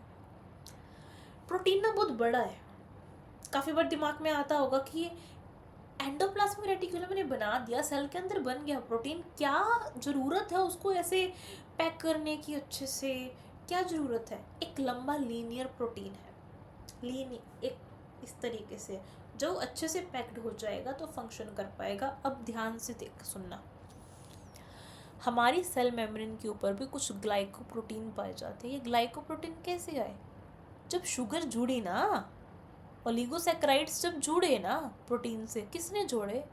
प्रोटीन ना बहुत बड़ा है। काफ़ी बार दिमाग में आता होगा कि एंडोप्लाज्मिक रेटिकुलम ने बना दिया, सेल के अंदर बन गया प्रोटीन, क्या ज़रूरत है उसको ऐसे पैक करने की अच्छे से, क्या ज़रूरत है। एक लंबा लीनियर प्रोटीन है, लीनियर एक इस तरीके से, जो अच्छे से पैक्ड हो जाएगा तो फंक्शन कर पाएगा। अब ध्यान से देख सुनना, हमारी सेल मेम्ब्रेन के ऊपर भी कुछ ग्लाइकोप्रोटीन पाए जाते हैं। ये ग्लाइकोप्रोटीन कैसे आए, जब शुगर जुड़ी ना, ओलिगोसैकेराइड्स जब जुड़े ना प्रोटीन से, किसने जोड़े,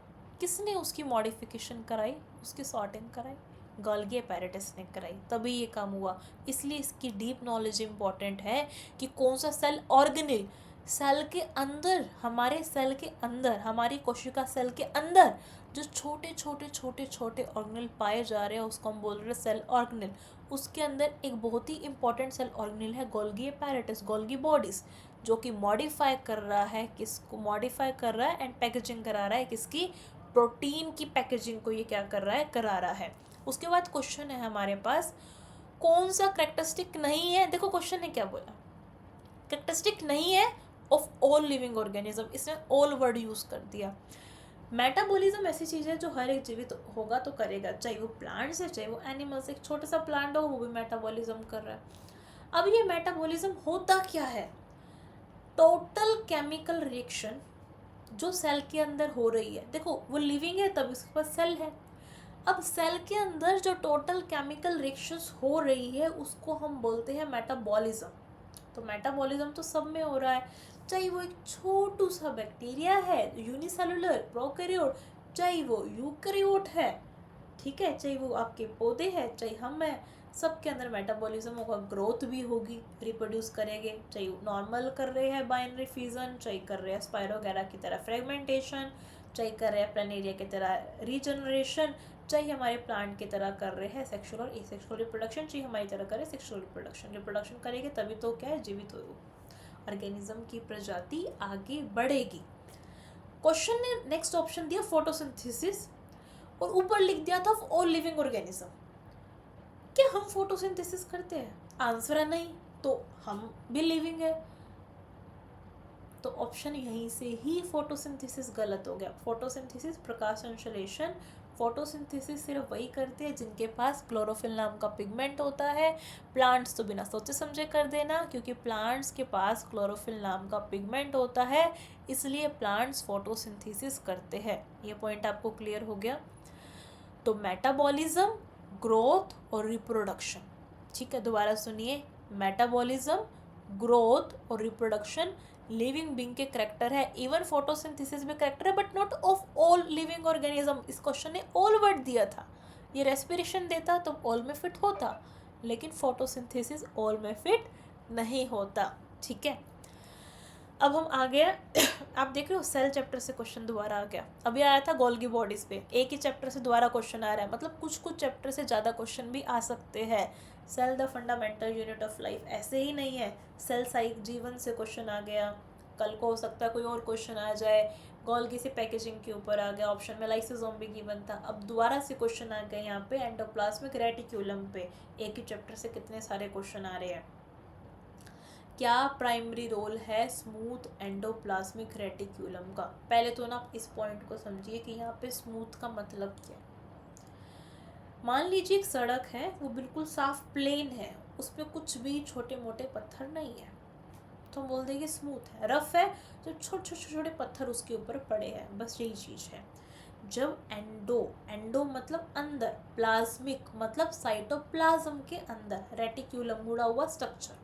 किसने उसकी मॉडिफिकेशन कराई, उसकी सॉर्टिंग कराई, गोल्गी अपैरेटस ने कराई, तभी ये काम हुआ। इसलिए इसकी डीप नॉलेज इंपॉर्टेंट है कि कौन सा सेल ऑर्गेनेल, सेल के अंदर, हमारे सेल के अंदर, हमारी कोशिका सेल के अंदर जो छोटे छोटे छोटे छोटे ऑर्गेनेल पाए जा रहे हैं उसको हम बोल रहे हैं सेल ऑर्गेनेल। उसके अंदर एक बहुत ही इंपॉर्टेंट सेल ऑर्गेनेल है गोल्गी अपैरेटस, गोल्गी बॉडीज, जो कि मॉडिफाई कर रहा है, किसको मॉडिफाई कर रहा है एंड पैकेजिंग करा रहा है, किसकी, प्रोटीन की पैकेजिंग को ये क्या कर रहा है, करा रहा है। उसके बाद क्वेश्चन है हमारे पास, कौन सा कैरेक्टरिस्टिक नहीं है। देखो क्वेश्चन ने क्या बोला, कैरेक्टरिस्टिक नहीं है ऑफ ऑल लिविंग ऑर्गेनिज्म, इसने ऑल वर्ड यूज कर दिया। मेटाबॉलिज्म ऐसी चीज़ है जो हर एक जीवित होगा तो करेगा, चाहे वो प्लांट्स है चाहे वो एनिमल्स। एक छोटा सा प्लांट हो वो भी मेटाबॉलिज्म कर रहा है। अब ये मेटाबॉलिज्म होता क्या है, टोटल केमिकल रिएक्शन जो सेल के अंदर हो रही है। देखो वो लिविंग है तब इसके पास सेल है। अब सेल के अंदर जो टोटल केमिकल रिएक्शंस हो रही है उसको हम बोलते हैं मेटाबॉलिज्म। तो मेटाबॉलिज्म तो सब में हो रहा है, चाहे वो एक छोटू सा बैक्टीरिया है यूनिसेलुलर प्रोकैरियोट, चाहे वो यूकैरियोट है, ठीक है, चाहे वो आपके पौधे हैं चाहे हम हैं, सबके अंदर मेटाबॉलिज्म होगा। ग्रोथ भी होगी, रिप्रोड्यूस करेंगे, चाहे नॉर्मल कर रहे हैं बाइनरी फ्यूजन, चाहे कर रहे हैं स्पाइरोगैरा की तरह फ्रेगमेंटेशन, चाहे कर रहे हैं प्लानेरिया की तरह रीजनरेशन, चाहे हमारे प्लांट की तरह कर रहे हैं सेक्सुअल और एसेक्सुअल रिप्रोडक्शन, चाहे हमारी तरह करें सेक्सुअल रिप्रोडक्शन। रिप्रोडक्शन करेंगे तभी तो क्या है, जीवित हो, ऑर्गेनिज्म की प्रजाति आगे बढ़ेगी। क्वेश्चन ने नेक्स्ट ऑप्शन दिया फोटोसिंथेसिस और ऊपर लिख दिया था ऑल लिविंग ऑर्गेनिज्म। क्या हम फोटोसिंथेसिस करते हैं, आंसर है नहीं, तो हम भी लिविंग है। तो ऑप्शन यहीं से ही फोटोसिंथेसिस गलत हो गया। फोटोसिंथेसिस प्रकाश संश्लेषण, फोटोसिंथेसिस सिर्फ वही करते हैं जिनके पास क्लोरोफिल नाम का पिगमेंट होता है। प्लांट्स तो बिना सोचे समझे कर देना, क्योंकि प्लांट्स के पास क्लोरोफिल नाम का पिगमेंट होता है, इसलिए प्लांट्स फोटोसिंथेसिस करते हैं। ये पॉइंट आपको क्लियर हो गया। तो मेटाबॉलिज्म, ग्रोथ और रिप्रोडक्शन, ठीक है, दोबारा सुनिए, मेटाबॉलिज्म, ग्रोथ और रिप्रोडक्शन लिविंग बीइंग के करेक्टर है। इवन फोटोसिंथेसिस भी करेक्टर है but not of all living organism. इस क्वेश्चन ने ऑल वर्ड दिया था, ये रेस्पिरेशन देता तो ऑल में फिट होता, लेकिन फोटोसिंथेसिस ऑल में फिट नहीं होता। ठीक है। अब हम आ गए आप देख रहे हो सेल चैप्टर से क्वेश्चन दोबारा आ गया। अभी आया था गोल्गी बॉडीज पे, एक ही चैप्टर से दोबारा क्वेश्चन आ रहा है, मतलब कुछ कुछ चैप्टर से ज़्यादा क्वेश्चन भी आ सकते हैं। Cell the fundamental unit of life ऐसे ही नहीं है, सेल साइक जीवन से क्वेश्चन आ गया, कल को हो सकता है कोई और क्वेश्चन आ जाए, गोल्गी से पैकेजिंग के ऊपर आ गया, ऑप्शन में लाइसोसोम भी गिवन था, अब दोबारा से क्वेश्चन आ गए यहाँ पे एंडोप्लाज्मिक रेटिक्यूलम पे। एक ही चैप्टर से कितने सारे क्वेश्चन आ रहे हैं। क्या प्राइमरी रोल है स्मूथ एंडोप्लाज्मिक रेटिक्यूलम का। पहले तो ना इस पॉइंट को समझिए कि यहाँ पे स्मूथ का मतलब क्या है। मान लीजिए एक सड़क है, वो बिल्कुल साफ प्लेन है, उस पर कुछ भी छोटे मोटे पत्थर नहीं है, तो हम बोल देंगे स्मूथ है। रफ है तो छोटे छोटे छोटे पत्थर उसके ऊपर पड़े हैं, बस यही चीज़ है। जब एंडो मतलब अंदर, प्लाज्मिक मतलब साइटोप्लाज्म के अंदर, रेटिक्यूलम मुड़ा हुआ स्ट्रक्चर,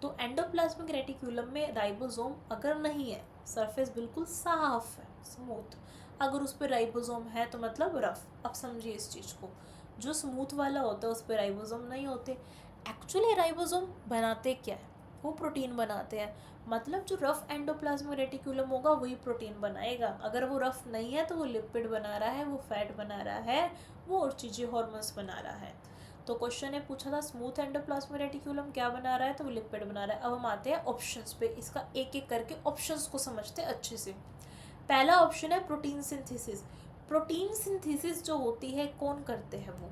तो एंडोप्लाज्मिक रेटिक्यूलम में राइबोसोम अगर नहीं है, सरफेस बिल्कुल साफ है, स्मूथ। अगर उस पर राइबोसोम है तो मतलब रफ। अब समझिए इस चीज़ को, जो स्मूथ वाला होता है उस पर राइबोसोम नहीं होते। एक्चुअली राइबोसोम बनाते क्या है, वो प्रोटीन बनाते हैं, मतलब जो रफ एंडोप्लाज्मिक रेटिक्यूलम होगा वही प्रोटीन बनाएगा। अगर वो रफ नहीं है तो वो लिपिड बना रहा है, वो फैट बना रहा है, वो और चीज़ें हार्मोन्स बना रहा है। तो क्वेश्चन ने पूछा था स्मूथ एंडोप्लाज्मिक रेटिक्यूलम क्या बना रहा है, तो वो लिपिड बना रहा है। अब हम आते हैं ऑप्शंस पे, इसका एक एक करके ऑप्शंस को समझते हैं अच्छे से। पहला ऑप्शन है प्रोटीन सिंथेसिस। प्रोटीन सिंथेसिस जो होती है कौन करते हैं, वो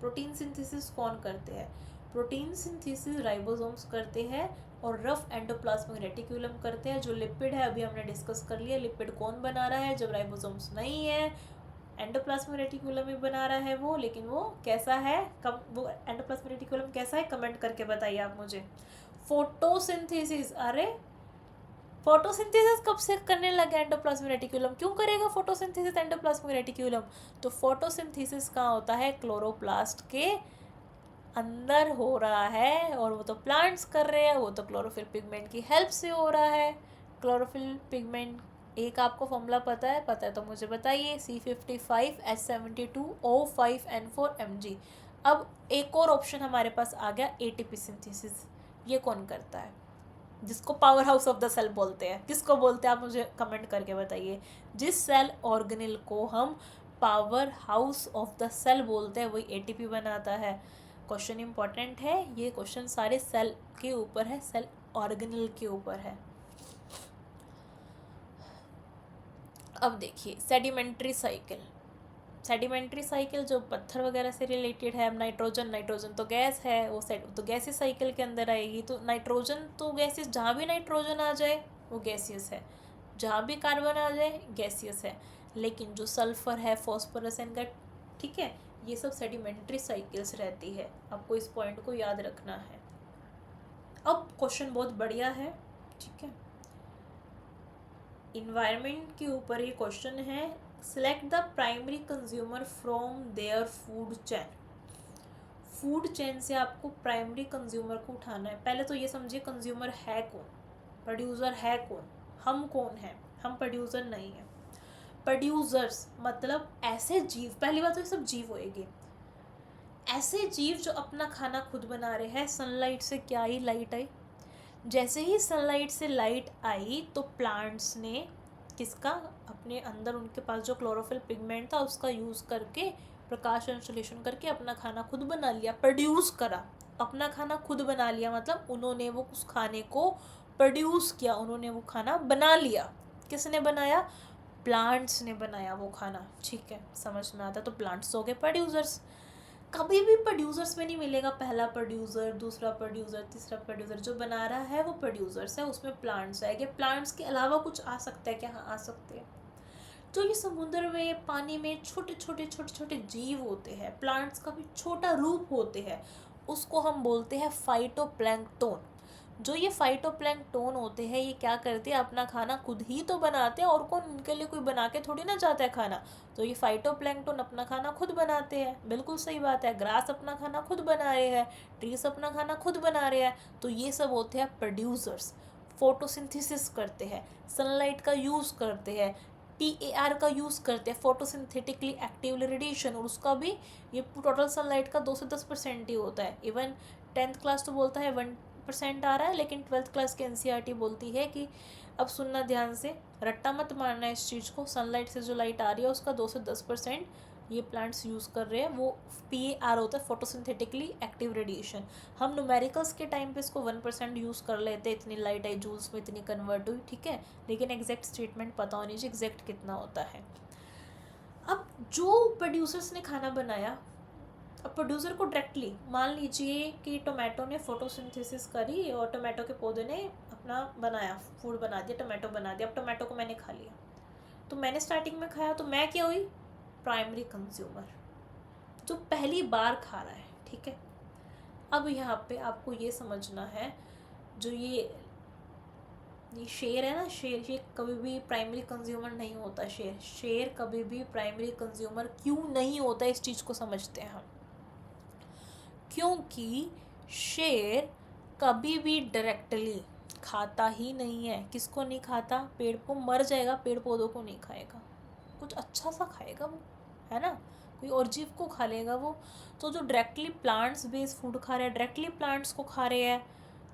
प्रोटीन सिंथेसिस कौन करते हैं, प्रोटीन सिंथेसिस राइबोसोम्स करते हैं और रफ एंडोप्लाज्मिक रेटिक्यूलम करते हैं। जो लिपिड है अभी हमने डिस्कस कर लिया, लिपिड कौन बना रहा है, जब राइबोसोम्स नहीं है, एंडोप्लाज्मिक रेटिक्यूलम ही बना रहा है वो, लेकिन वो कैसा है, वो एंडोप्लाज्मिक रेटिक्यूलम कैसा है, कमेंट करके बताइए आप मुझे। फोटोसिंथेसिस, अरे फोटोसिंथेसिस कब से करने लगे एंडोप्लाज्मिक रेटिक्यूलम, क्यों करेगा फोटोसिंथेसिस एंडोप्लाज्मिक रेटिक्यूलम। तो फोटोसिंथेसिस कहाँ होता है, क्लोरोप्लास्ट के अंदर हो रहा है, और वो तो प्लांट्स कर रहे हैं, वो तो क्लोरोफिल पिगमेंट की हेल्प से हो रहा है। क्लोरोफिल पिगमेंट एक आपको फॉर्मूला पता है तो मुझे बताइए, C55H72O5N4Mg। अब एक और ऑप्शन हमारे पास आ गया एटीपी सिंथेसिस। ये कौन करता है, जिसको powerhouse of the cell बोलते हैं, किसको बोलते हैं आप मुझे कमेंट करके बताइए। जिस सेल ऑर्गेनेल को हम powerhouse of the cell बोलते हैं वही एटीपी बनाता है। क्वेश्चन इंपॉर्टेंट है, ये क्वेश्चन सारे सेल के ऊपर है, सेल ऑर्गेनेल के ऊपर है। अब देखिए सेडिमेंट्री साइकिल, सेडिमेंट्री साइकिल जो पत्थर वगैरह से रिलेटेड है। अब नाइट्रोजन तो गैस है, वो तो गैसियस साइकिल के अंदर आएगी। तो नाइट्रोजन तो गैसियस, जहाँ भी नाइट्रोजन आ जाए वो गैसियस है, जहाँ भी कार्बन आ जाए गैसियस है। लेकिन जो सल्फर है, फॉस्फोरस इनका, ठीक है, ये सब सेडिमेंट्री साइकिल्स रहती है, आपको इस पॉइंट को याद रखना है। अब क्वेश्चन बहुत बढ़िया है, ठीक है, इन्वायरमेंट के ऊपर ये क्वेश्चन है। Select the primary consumer from their food chain. Food chain से आपको प्राइमरी कंज्यूमर को उठाना है। पहले तो ये समझिए कंज्यूमर है कौन, प्रोड्यूसर है कौन, हम कौन है, हम प्रोड्यूसर नहीं है। प्रोड्यूसर्स मतलब ऐसे जीव, पहली बात तो ये सब जीव होएंगे, ऐसे जीव जो अपना खाना खुद बना रहे हैं। सनलाइट से क्या आई, लाइट आई, जैसे ही सनलाइट से लाइट आई तो प्लांट्स ने किसका, अपने अंदर उनके पास जो क्लोरोफिल पिगमेंट था उसका यूज़ करके, प्रकाश संश्लेषण करके अपना खाना खुद बना लिया, प्रोड्यूस करा, अपना खाना खुद बना लिया, मतलब उन्होंने वो उस खाने को प्रोड्यूस किया, उन्होंने वो खाना बना लिया। किसने बनाया, प्लांट्स ने बनाया वो खाना, ठीक है, समझ में आता। तो प्लांट्स हो गए प्रोड्यूसर्स। कभी भी प्रोड्यूसर्स में नहीं मिलेगा पहला प्रोड्यूसर, दूसरा प्रोड्यूसर, तीसरा प्रोड्यूसर, जो बना रहा है वो प्रोड्यूसर्स है, उसमें प्लांट्स आएंगे। प्लांट्स के अलावा कुछ आ सकता है क्या, हाँ आ सकते हैं। जो ये समुद्र में, पानी में छोटे छोटे जीव होते हैं, प्लांट्स का भी छोटा रूप होते हैं, उसको हम बोलते हैं फाइटोप्लैंक्टन। जो ये फाइटोप्लैंक्टन होते हैं, ये क्या करते हैं, अपना खाना खुद ही तो बनाते हैं, और कौन उनके लिए कोई बना के थोड़ी ना जाता है खाना। तो ये फाइटोप्लैंक्टन अपना खाना खुद बनाते हैं, बिल्कुल सही बात है। ग्रास अपना खाना खुद बना रहे हैं, ट्रीज अपना खाना खुद बना रहे हैं, तो ये सब होते हैं प्रोड्यूसर्स। फोटोसिंथेसिस करते हैं, सनलाइट का यूज़ करते हैं, PAR का यूज़ करते हैं, फोटोसिंथेटिकली एक्टिव रेडिएशन, और उसका भी ये टोटल सनलाइट का 2 से 10% ही होता है। इवन 10th क्लास तो बोलता है 10% आ रहा है, लेकिन 12th क्लास की एनसीईआरटी बोलती है कि अब सुनना ध्यान से, रट्टा मत मारना इस चीज़ को, सनलाइट से जो लाइट आ रही है उसका 2 से 10% ये प्लांट्स यूज़ कर रहे हैं, वो PAR होता है, फोटोसिंथेटिकली एक्टिव रेडिएशन। हम न्यूमेरिकल्स के टाइम पे इसको 1% यूज़ कर लेते हैं, इतनी लाइट आई जूल्स में इतनी कन्वर्ट हुई, ठीक है, लेकिन एग्जैक्ट स्टेटमेंट पता होनी चाहिए एग्जैक्ट कितना होता है। अब जो प्रोड्यूसर्स ने खाना बनाया, अब प्रोड्यूसर को डायरेक्टली मान लीजिए कि टोमेटो ने फोटोसिंथेसिस करी और टोमेटो के पौधे ने अपना बनाया, फूड बना दिया, टोमेटो बना दिया, अब टोमेटो को मैंने खा लिया, तो मैंने स्टार्टिंग में खाया, तो मैं क्या हुई, प्राइमरी कंज्यूमर, जो पहली बार खा रहा है, ठीक है। अब यहाँ पे आपको ये समझना है, जो ये शेर है ना, शेर, ये कभी भी प्राइमरी कंज्यूमर नहीं होता। शेर कभी भी प्राइमरी कंज्यूमर क्यों नहीं होता, इस चीज़ को समझते हैं हम। क्योंकि शेर कभी भी डायरेक्टली खाता ही नहीं है। किसको नहीं खाता, पेड़ को, मर जाएगा, पेड़ पौधों को नहीं खाएगा, कुछ अच्छा सा खाएगा वो, है ना, कोई और जीव को खा लेगा वो। तो जो डायरेक्टली प्लांट्स बेस्ड फूड खा रहे हैं, डायरेक्टली प्लांट्स को खा रहे हैं,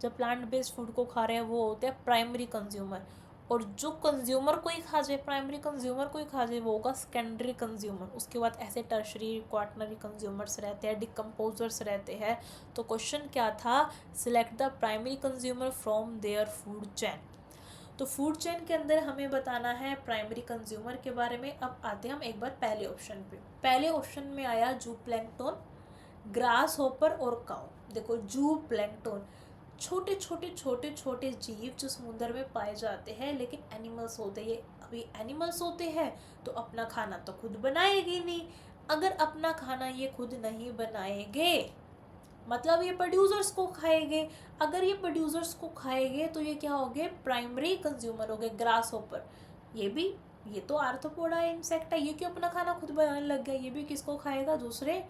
जब प्लांट बेस्ड फूड को खा रहे हैं, वो होते हैं प्राइमरी कंज्यूमर। और जो कंज्यूमर को ही खा जाए, प्राइमरी कंज्यूमर को ही खा जाए, वो होगा सेकेंडरी कंज्यूमर। उसके बाद ऐसे टर्शरी क्वार्टनरी कंज्यूमर्स रहते हैं, डिकम्पोजर्स रहते हैं। तो क्वेश्चन क्या था, select the primary consumer from their food chain. तो फूड चेन के अंदर हमें बताना है प्राइमरी कंज्यूमर के बारे में। अब आते हैं हम एक बार पहले ऑप्शन पे। पहले ऑप्शन में आया जू प्लैंकटन, ग्रास होपर और काउ। देखो जू प्लैंकटन, छोटे छोटे छोटे छोटे जीव जो समुद्र में पाए जाते हैं, लेकिन एनिमल्स होते हैं। अभी एनिमल्स होते हैं तो अपना खाना तो खुद बनाएगी नहीं। अगर अपना खाना ये खुद नहीं बनाएंगे, मतलब ये प्रोड्यूसर्स को खाएंगे। अगर ये प्रोड्यूसर्स को खाएंगे तो ये क्या हो गए, प्राइमरी कंज्यूमर हो गए। ग्रास होपर, ये तो आर्थ्रोपोडा इंसेक्ट है, ये क्यों अपना खाना खुद बनाने लग गया, ये भी किसको खाएगा, दूसरे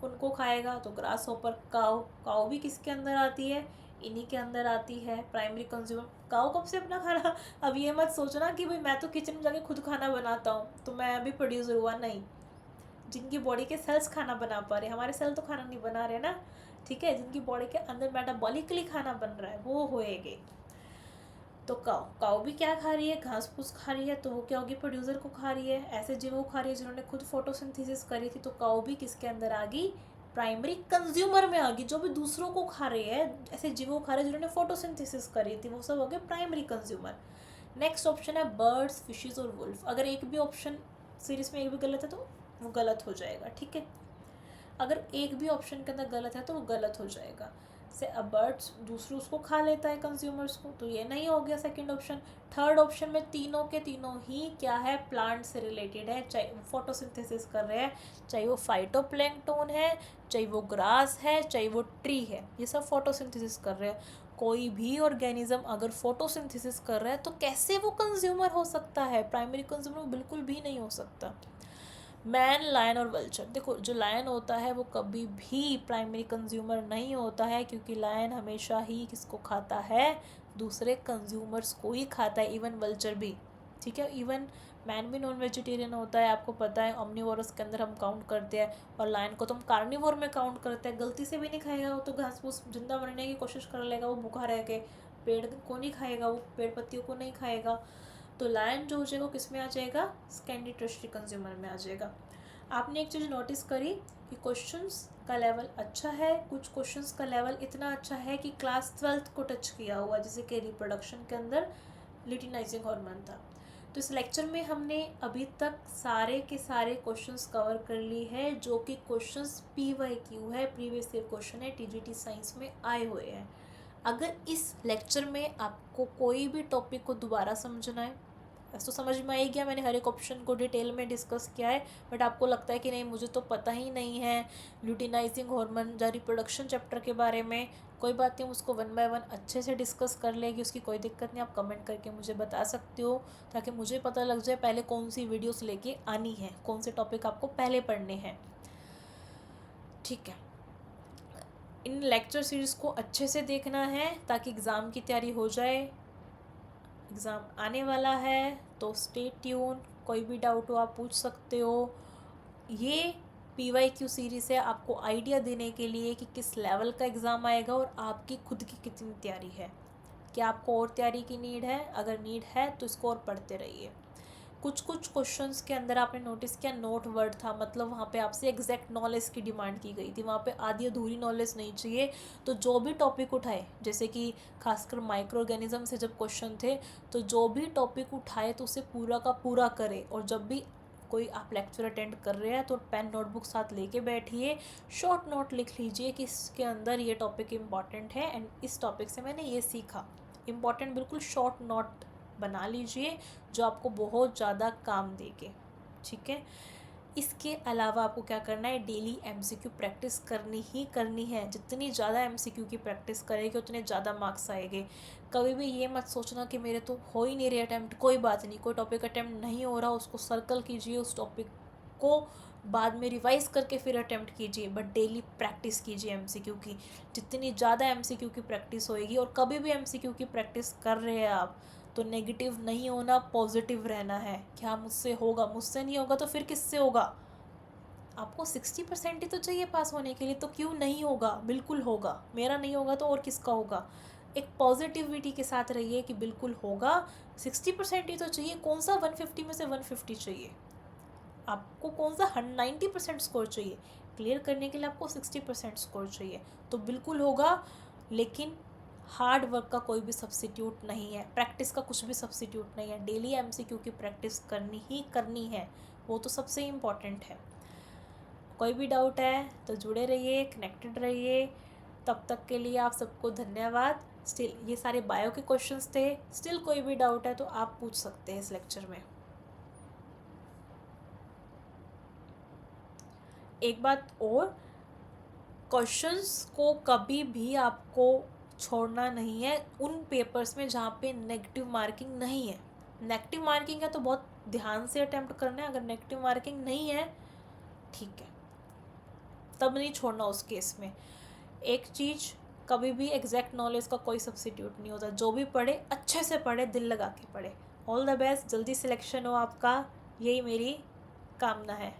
उनको खाएगा। तो ग्रास होपर। काऊ भी किसके अंदर आती है, इन्हीं के अंदर आती है, प्राइमरी कंज्यूमर। काऊ कब से अपना खाना, अब ये मत सोचना कि भाई मैं तो किचन में जाके खुद खाना बनाता हूँ तो मैं अभी प्रोड्यूसर हुआ, नहीं। जिनकी बॉडी के सेल्स खाना बना पा रहे, हमारे सेल तो खाना नहीं बना रहे ना, ठीक है, जिनकी बॉडी के अंदर मेटाबॉलिकली खाना बन रहा है वो होएंगे। तो काऊ भी क्या खा रही है, घास फूस खा रही है, तो वो क्या होगी, प्रोड्यूसर को खा रही है। ऐसे जीव को खा रही है जिन्होंने खुद फोटोसिंथेसिस करी थी, तो काऊ भी किसके अंदर आ गई, प्राइमरी कंज्यूमर में आ गई। जो भी दूसरों को खा रही है, ऐसे जीवों को खा रहे हैं जिन्होंने फोटोसिंथेसिस करी थी, वो सब हो गए प्राइमरी कंज्यूमर। नेक्स्ट ऑप्शन है बर्ड्स, फिशेज और वुल्फ। अगर एक भी ऑप्शन सीरीज में एक भी गलत है तो वो गलत हो जाएगा, ठीक है। अगर एक भी ऑप्शन के अंदर गलत है तो वो गलत हो जाएगा। से अब बर्ड्स दूसरे उसको खा लेता है कंज्यूमर्स को, तो ये नहीं हो गया सेकंड ऑप्शन। थर्ड ऑप्शन में तीनों के तीनों ही क्या है, प्लांट से रिलेटेड है, चाहे वो फोटोसिंथेसिस कर रहे हैं, चाहे वो फाइटोप्लैंक्टन है, चाहे वो ग्रास है, चाहे वो ट्री है, ये सब फोटोसिंथेसिस कर रहे हैं। कोई भी ऑर्गेनिज्म अगर फोटोसिंथेसिस कर रहा है तो कैसे वो कंज्यूमर हो सकता है, प्राइमरी कंज्यूमर बिल्कुल भी नहीं हो सकता। मैन, लायन और वल्चर। देखो जो लायन होता है वो कभी भी प्राइमरी कंज्यूमर नहीं होता है, क्योंकि लायन हमेशा ही किसको खाता है, दूसरे कंज्यूमर्स को ही खाता है। इवन वल्चर भी, ठीक है। इवन मैन भी नॉन वेजिटेरियन होता है, आपको पता है, ऑमनीवोरस के अंदर हम काउंट करते हैं, और लायन को तो हम कार्निवोर में काउंट करते हैं। गलती से भी नहीं खाएगा वो, तो घास फूस जिंदा मरने की कोशिश कर लेगा, वो भूखा रह के पेड़ को नहीं खाएगा, वो पेड़ पत्तियों को नहीं खाएगा। तो लायन जो हो जाएगा किस में आ जाएगा, सेकेंडरी टर्शरी कंज्यूमर में आ जाएगा। आपने एक चीज़ नोटिस करी कि क्वेश्चंस का लेवल अच्छा है, कुछ क्वेश्चंस का लेवल इतना अच्छा है कि क्लास 12th को टच किया हुआ, जैसे कि रिप्रोडक्शन के अंदर ल्यूटिनाइजिंग हार्मोन था। तो इस लेक्चर में हमने अभी तक सारे के सारे क्वेश्चंस कवर कर लिए हैं, जो कि क्वेश्चंस PYQ है, प्रीवियस ईयर क्वेश्चन है, TGT साइंस में आए हुए हैं। अगर इस लेक्चर में आपको कोई भी टॉपिक को दोबारा समझना है, ऐसा तो समझ में आ ही गया, मैंने हर एक ऑप्शन को डिटेल में डिस्कस किया है, बट आपको लगता है कि नहीं मुझे तो पता ही नहीं है ल्यूटिनाइजिंग हार्मोन या रिप्रोडक्शन चैप्टर के बारे में, कोई बात नहीं, उसको 1 बाय 1 अच्छे से डिस्कस कर लेगी, उसकी कोई दिक्कत नहीं। आप कमेंट करके मुझे बता सकते हो, ताकि मुझे पता लग जाए पहले कौन सी वीडियोस लेके आनी है, कौन से टॉपिक आपको पहले पढ़ने हैं, ठीक है। इन लेक्चर सीरीज़ को अच्छे से देखना है ताकि एग्ज़ाम की तैयारी हो जाए। एग्ज़ाम आने वाला है तो स्टे ट्यून, कोई भी डाउट हो आप पूछ सकते हो। ये PYQ सीरीज़ है आपको आइडिया देने के लिए कि किस लेवल का एग्ज़ाम आएगा और आपकी खुद की कितनी तैयारी है। क्या आपको और तैयारी की नीड है? अगर नीड है तो इसको और पढ़ते रहिए। कुछ कुछ क्वेश्चंस के अंदर आपने नोटिस किया नोट वर्ड था, मतलब वहाँ पे आपसे एग्जैक्ट नॉलेज की डिमांड की गई थी, वहाँ पे आधी अधूरी नॉलेज नहीं चाहिए। तो जो भी टॉपिक उठाए, जैसे कि खासकर माइक्रो ऑर्गेनिज्म से जब क्वेश्चन थे, तो जो भी टॉपिक उठाए तो उसे पूरा का पूरा करें। और जब भी कोई आप लेक्चर अटेंड कर रहे हैं तो पेन नोटबुक साथ लेके बैठिए, शॉर्ट नोट लिख लीजिए कि इसके अंदर ये टॉपिक इम्पॉर्टेंट है एंड इस टॉपिक से मैंने ये सीखा। इम्पॉर्टेंट बिल्कुल शॉर्ट नोट बना लीजिए जो आपको बहुत ज़्यादा काम देगे, ठीक है। इसके अलावा आपको क्या करना है, डेली MCQ प्रैक्टिस करनी ही करनी है। जितनी ज़्यादा MCQ की प्रैक्टिस करेंगे उतने ज़्यादा मार्क्स आएंगे। कभी भी ये मत सोचना कि मेरे तो हो ही नहीं रहे अटैम्प्ट, कोई बात नहीं, कोई टॉपिक अटैम्प्ट नहीं हो रहा उसको सर्कल कीजिए, उस टॉपिक को बाद में रिवाइज करके फिर अटैम्प्ट कीजिए, बट डेली प्रैक्टिस कीजिए MCQ की। जितनी ज़्यादा MCQ की प्रैक्टिस होएगी, और कभी भी MCQ की प्रैक्टिस कर रहे हैं आप तो नेगेटिव नहीं होना, पॉजिटिव रहना है। क्या मुझसे होगा? मुझसे नहीं होगा तो फिर किससे होगा? आपको 60% ही तो चाहिए पास होने के लिए, तो क्यों नहीं होगा? बिल्कुल होगा। मेरा नहीं होगा तो और किसका होगा? एक पॉजिटिविटी के साथ रहिए कि बिल्कुल होगा। 60% ही तो चाहिए, कौन सा 150 में से 150 चाहिए? आपको कौन सा 90% स्कोर चाहिए? क्लियर करने के लिए आपको 60% स्कोर चाहिए, तो बिल्कुल होगा। लेकिन हार्ड वर्क का कोई भी सब्स्टिट्यूट नहीं है, प्रैक्टिस का कुछ भी सब्स्टिट्यूट नहीं है। डेली MCQ की प्रैक्टिस करनी ही करनी है, वो तो सबसे इम्पॉर्टेंट है। कोई भी डाउट है तो जुड़े रहिए, कनेक्टेड रहिए। तब तक के लिए आप सबको धन्यवाद। स्टिल ये सारे बायो के क्वेश्चंस थे, स्टिल कोई भी डाउट है तो आप पूछ सकते हैं इस लेक्चर में। एक बात और, क्वेश्चंस को कभी भी आपको छोड़ना नहीं है उन पेपर्स में जहाँ पे नेगेटिव मार्किंग नहीं है। नेगेटिव मार्किंग है तो बहुत ध्यान से अटेम्प्ट करना है, अगर नेगेटिव मार्किंग नहीं है ठीक है, तब नहीं छोड़ना उस केस में। एक चीज़, कभी भी एग्जैक्ट नॉलेज का कोई सब्स्टिट्यूट नहीं होता। जो भी पढ़े अच्छे से पढ़े, दिल लगा के पढ़े। ऑल द बेस्ट, जल्दी सिलेक्शन हो आपका, यही मेरी कामना है।